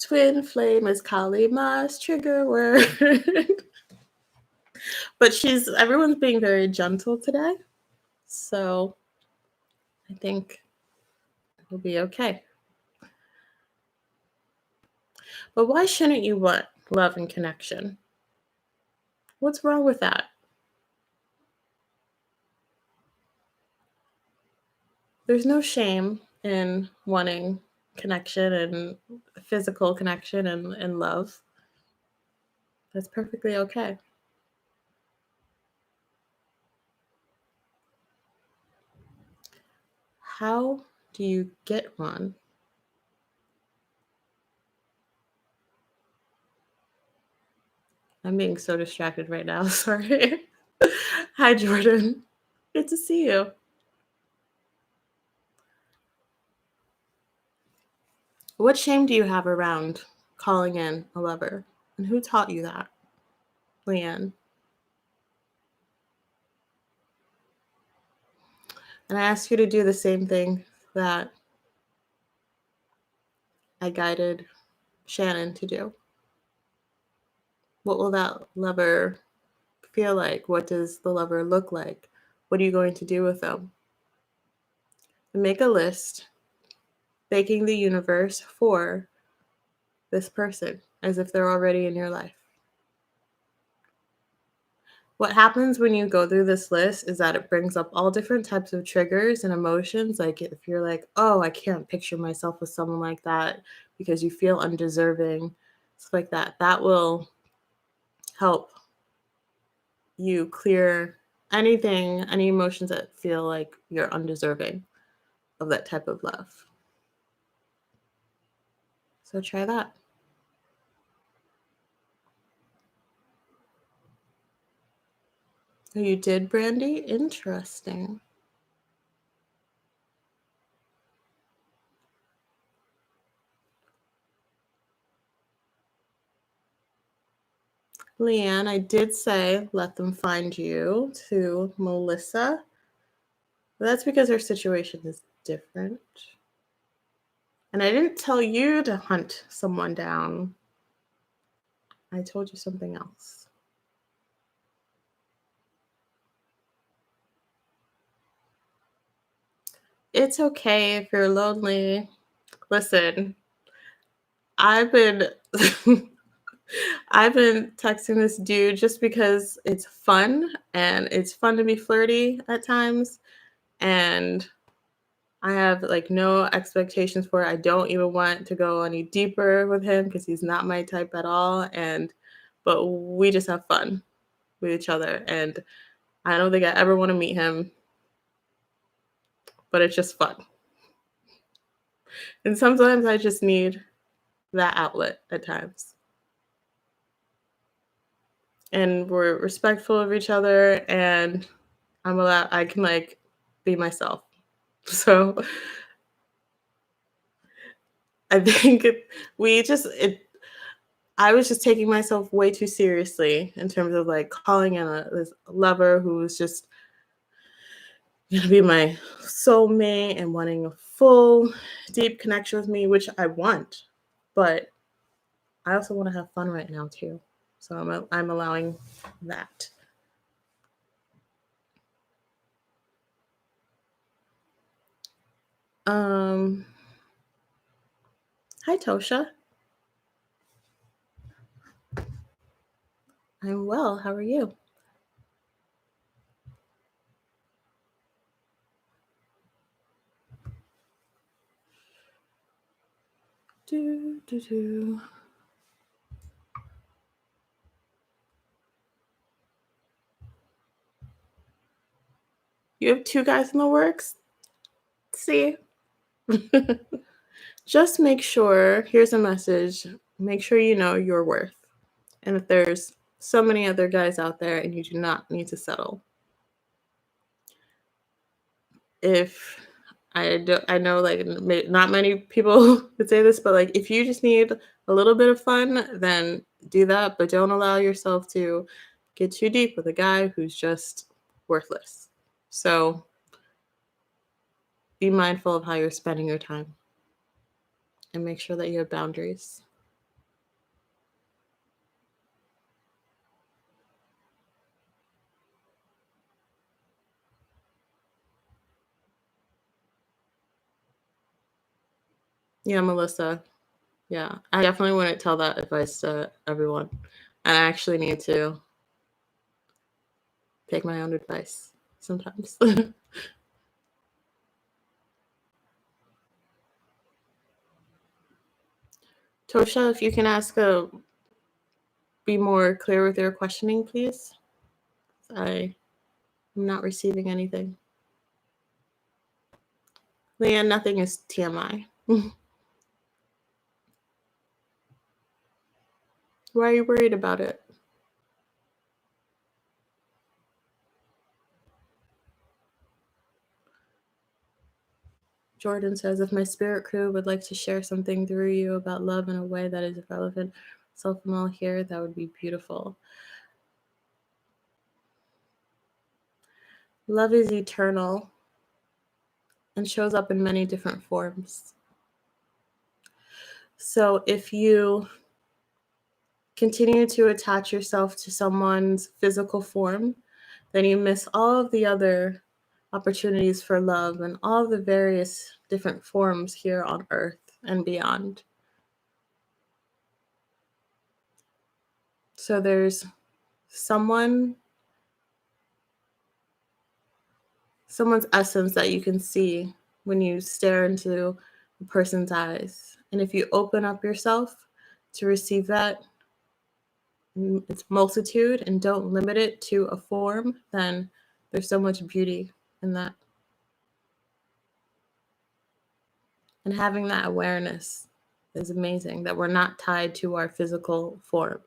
twin flame is Kalima's trigger word. But everyone's being very gentle today. So I think we'll be okay. But why shouldn't you want love and connection? What's wrong with that? There's no shame in wanting connection and physical connection and love. That's perfectly okay. How do you get one? I'm being so distracted right now. Sorry. Hi, Jordan. Good to see you. What shame do you have around calling in a lover? And who taught you that? Leanne. And I ask you to do the same thing that I guided Shannon to do. What will that lover feel like? What does the lover look like? What are you going to do with them? And make a list, thanking the universe for this person as if they're already in your life. What happens when you go through this list is that it brings up all different types of triggers and emotions. Like if you're like, oh, I can't picture myself with someone like that because you feel undeserving, stuff like that, that will help you clear any emotions that feel like you're undeserving of that type of love. So try that. Oh, you did, Brandy? Interesting. Leanne, I did say let them find you to Melissa. But that's because her situation is different. And I didn't tell you to hunt someone down. I told you something else. It's okay if you're lonely. Listen, I've been I've been texting this dude just because it's fun and it's fun to be flirty at times. And I have like no expectations for it. I don't even want to go any deeper with him because he's not my type at all. But we just have fun with each other. And I don't think I ever want to meet him, but it's just fun. And sometimes I just need that outlet at times. And we're respectful of each other and I can be myself. So I think I was just taking myself way too seriously in terms of like calling in this lover who was just gonna be my soulmate and wanting a full, deep connection with me, which I want. But I also want to have fun right now too. So I'm allowing that. Um, Hi Tosha. I'm well. How are you? Do, do, do. You have two guys in the works? See? Just make sure, here's a message. Make sure you know your worth. And if there's so many other guys out there and you do not need to settle. If I know like not many people would say this, but like if you just need a little bit of fun, then do that, but don't allow yourself to get too deep with a guy who's just worthless. So be mindful of how you're spending your time and make sure that you have boundaries. Yeah, Melissa. Yeah, I definitely wouldn't tell that advice to everyone. And I actually need to take my own advice sometimes. Tosha, if you can be more clear with your questioning, please. I am not receiving anything. Leanne, nothing is TMI. Why are you worried about it? Jordan says, if my spirit crew would like to share something through you about love in a way that is relevant, self and all here, that would be beautiful. Love is eternal and shows up in many different forms. So if you continue to attach yourself to someone's physical form, then you miss all of the other opportunities for love and all of the various different forms here on earth and beyond. So there's someone's essence that you can see when you stare into a person's eyes. And if you open up yourself to receive that, its multitude, and don't limit it to a form, then there's so much beauty in that. And having that awareness is amazing, that we're not tied to our physical form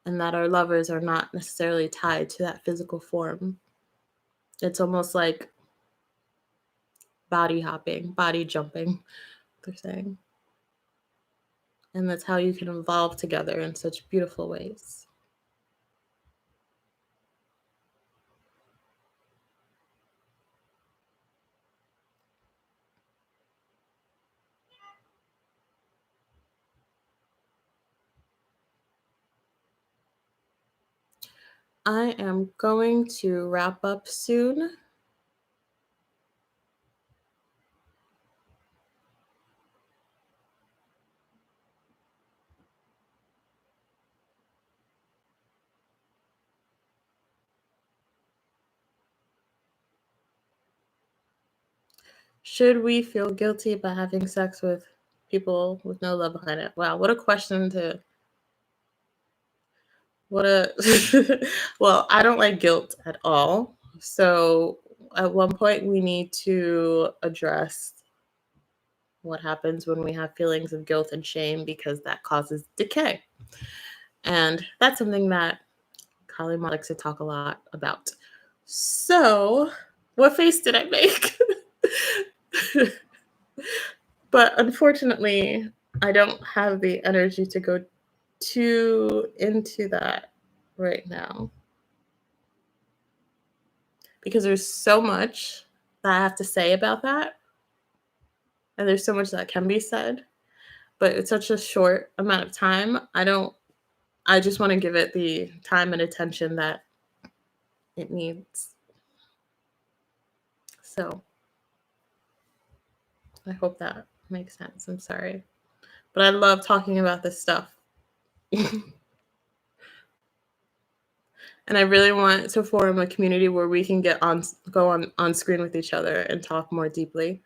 and that our lovers are not necessarily tied to that physical form. It's almost like body hopping, body jumping, they're saying. And that's how you can evolve together in such beautiful ways. I am going to wrap up soon. Should we feel guilty about having sex with people with no love behind it? Wow, what a question to. What a. Well, I don't like guilt at all. So at one point, we need to address what happens when we have feelings of guilt and shame because that causes decay. And that's something that Kali likes to talk a lot about. So, what face did I make? But unfortunately, I don't have the energy to go too into that right now because there's so much that I have to say about that, and there's so much that can be said, but it's such a short amount of time. I just want to give it the time and attention that it needs. So I hope that makes sense. I'm sorry. But I love talking about this stuff. And I really want to form a community where we can go on screen with each other and talk more deeply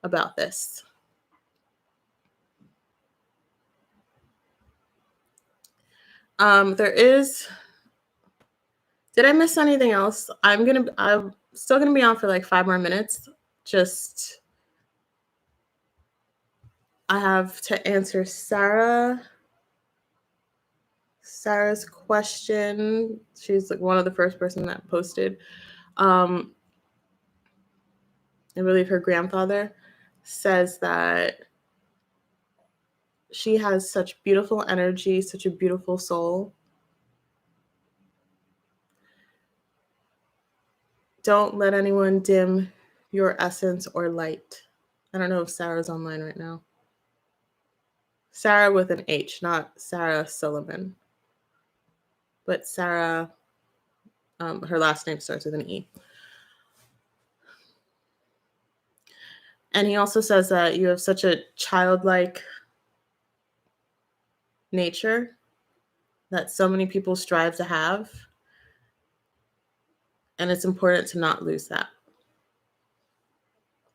about this. There is. Did I miss anything else? I'm still gonna be on for like 5 more minutes. Just I have to answer Sarah's question. She's like one of the first person that posted. I believe her grandfather says that she has such beautiful energy, such a beautiful soul. Don't let anyone dim your essence or light. I don't know if Sarah's online right now. Sarah with an H, not Sarah Sullivan. But Sarah, her last name starts with an E. And he also says that you have such a childlike nature that so many people strive to have. And it's important to not lose that.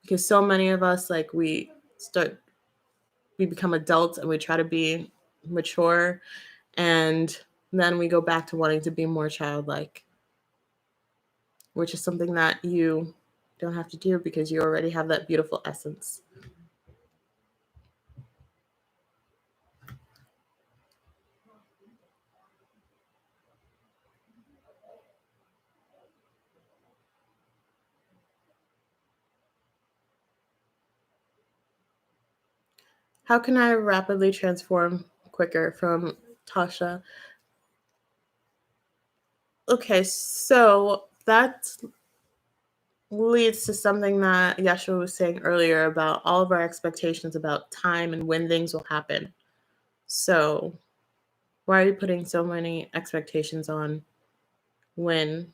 Because so many of us, like we become adults and we try to be mature, and then we go back to wanting to be more childlike, which is something that you don't have to do because you already have that beautiful essence. How can I rapidly transform quicker, from Tasha? Okay, so that leads to something that Yeshua was saying earlier about all of our expectations about time and when things will happen. So, why are you putting so many expectations on when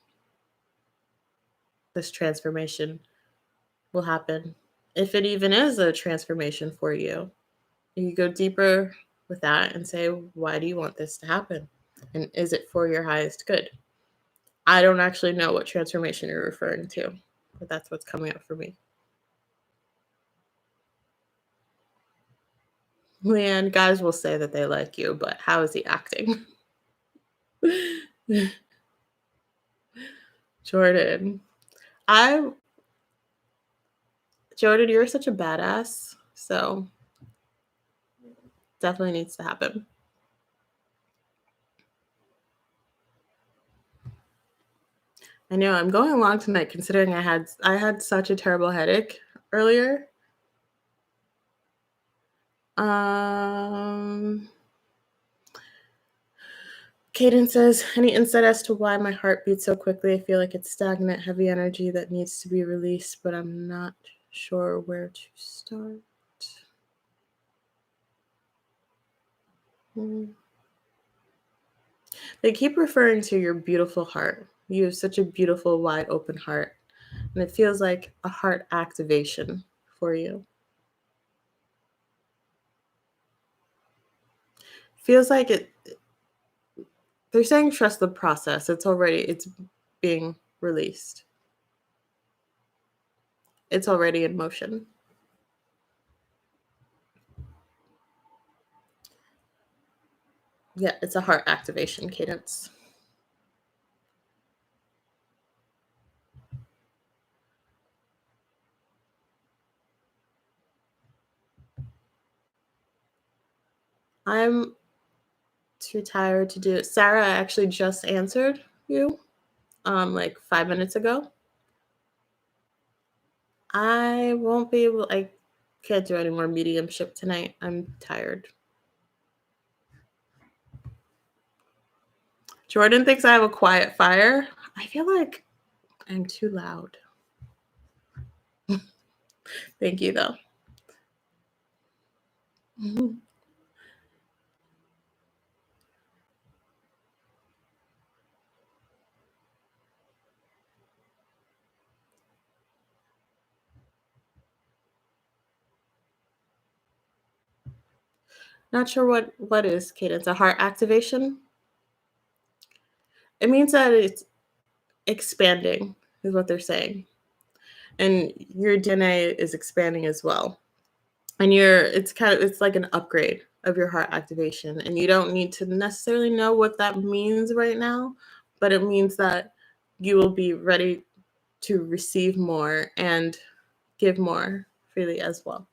this transformation will happen? If it even is a transformation for you, you go deeper with that and say, why do you want this to happen? And is it for your highest good? I don't actually know what transformation you're referring to, but that's what's coming up for me. Leanne, guys will say that they like you, but how is he acting? Jordan. Jordan, you're such a badass. So definitely needs to happen. I know I'm going along tonight considering I had such a terrible headache earlier. Kaden says, any insight as to why my heart beats so quickly? I feel like it's stagnant, heavy energy that needs to be released, but I'm not sure where to start. They keep referring to your beautiful heart. You have such a beautiful, wide open heart. And it feels like a heart activation for you. Feels like they're saying trust the process. It's being released. It's already in motion. Yeah, it's a heart activation cadence. I'm too tired to do it. Sarah actually just answered you like 5 minutes ago. I won't be able, Can't do any more mediumship tonight. I'm tired. Jordan thinks I have a quiet fire. I feel like I'm too loud. Thank you, though. Not sure what is cadence. A heart activation? It means that it's expanding, is what they're saying. And your DNA is expanding as well. And it's like an upgrade of your heart activation. And you don't need to necessarily know what that means right now, but it means that you will be ready to receive more and give more freely as well.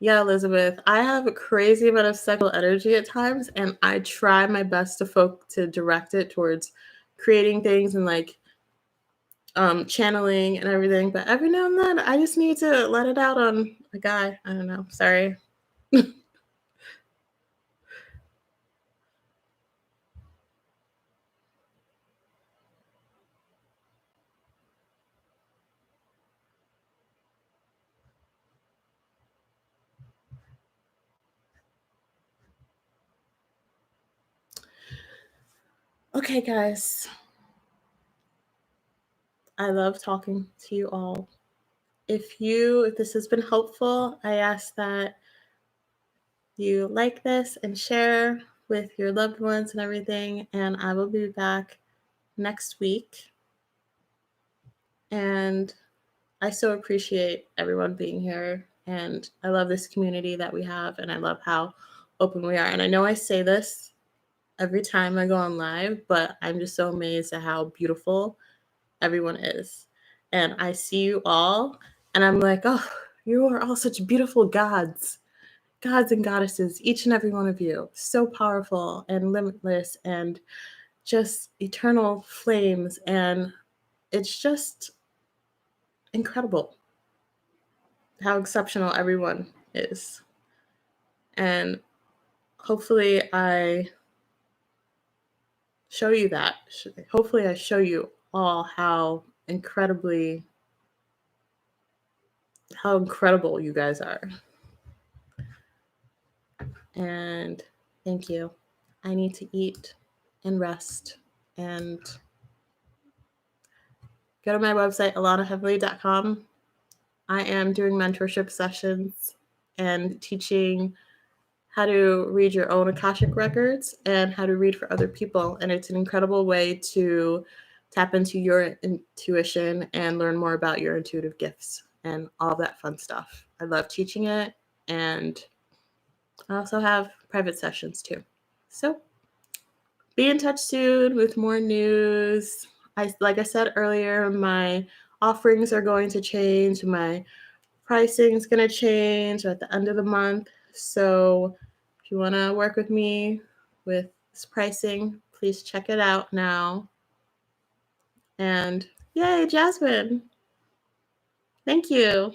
Yeah, Elizabeth, I have a crazy amount of sexual energy at times, and I try my best to direct it towards creating things and like channeling and everything. But every now and then, I just need to let it out on a guy. I don't know. Sorry. Okay, guys. I love talking to you all. If this has been helpful, I ask that you like this and share with your loved ones and everything. And I will be back next week. And I so appreciate everyone being here. And I love this community that we have. And I love how open we are. And I know I say this every time I go on live, but I'm just so amazed at how beautiful everyone is. And I see you all, and I'm like, oh, you are all such beautiful gods and goddesses, each and every one of you. So powerful and limitless and just eternal flames. And it's just incredible how exceptional everyone is. And hopefully I show you that. Hopefully I show you all how incredible you guys are. And thank you. I need to eat and rest and go to my website, alannaheavily.com. I am doing mentorship sessions and teaching how to read your own Akashic records and how to read for other people. And it's an incredible way to tap into your intuition and learn more about your intuitive gifts and all that fun stuff. I love teaching it. And I also have private sessions too. So be in touch soon with more news. Like I said earlier, my offerings are going to change. My pricing is going to change at the end of the month. So if you want to work with me with this pricing, please check it out now. And yay, Jasmine. Thank you.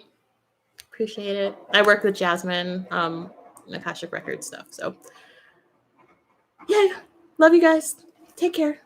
Appreciate it. I work with Jasmine, Akashic Records stuff. So yay. Love you guys. Take care.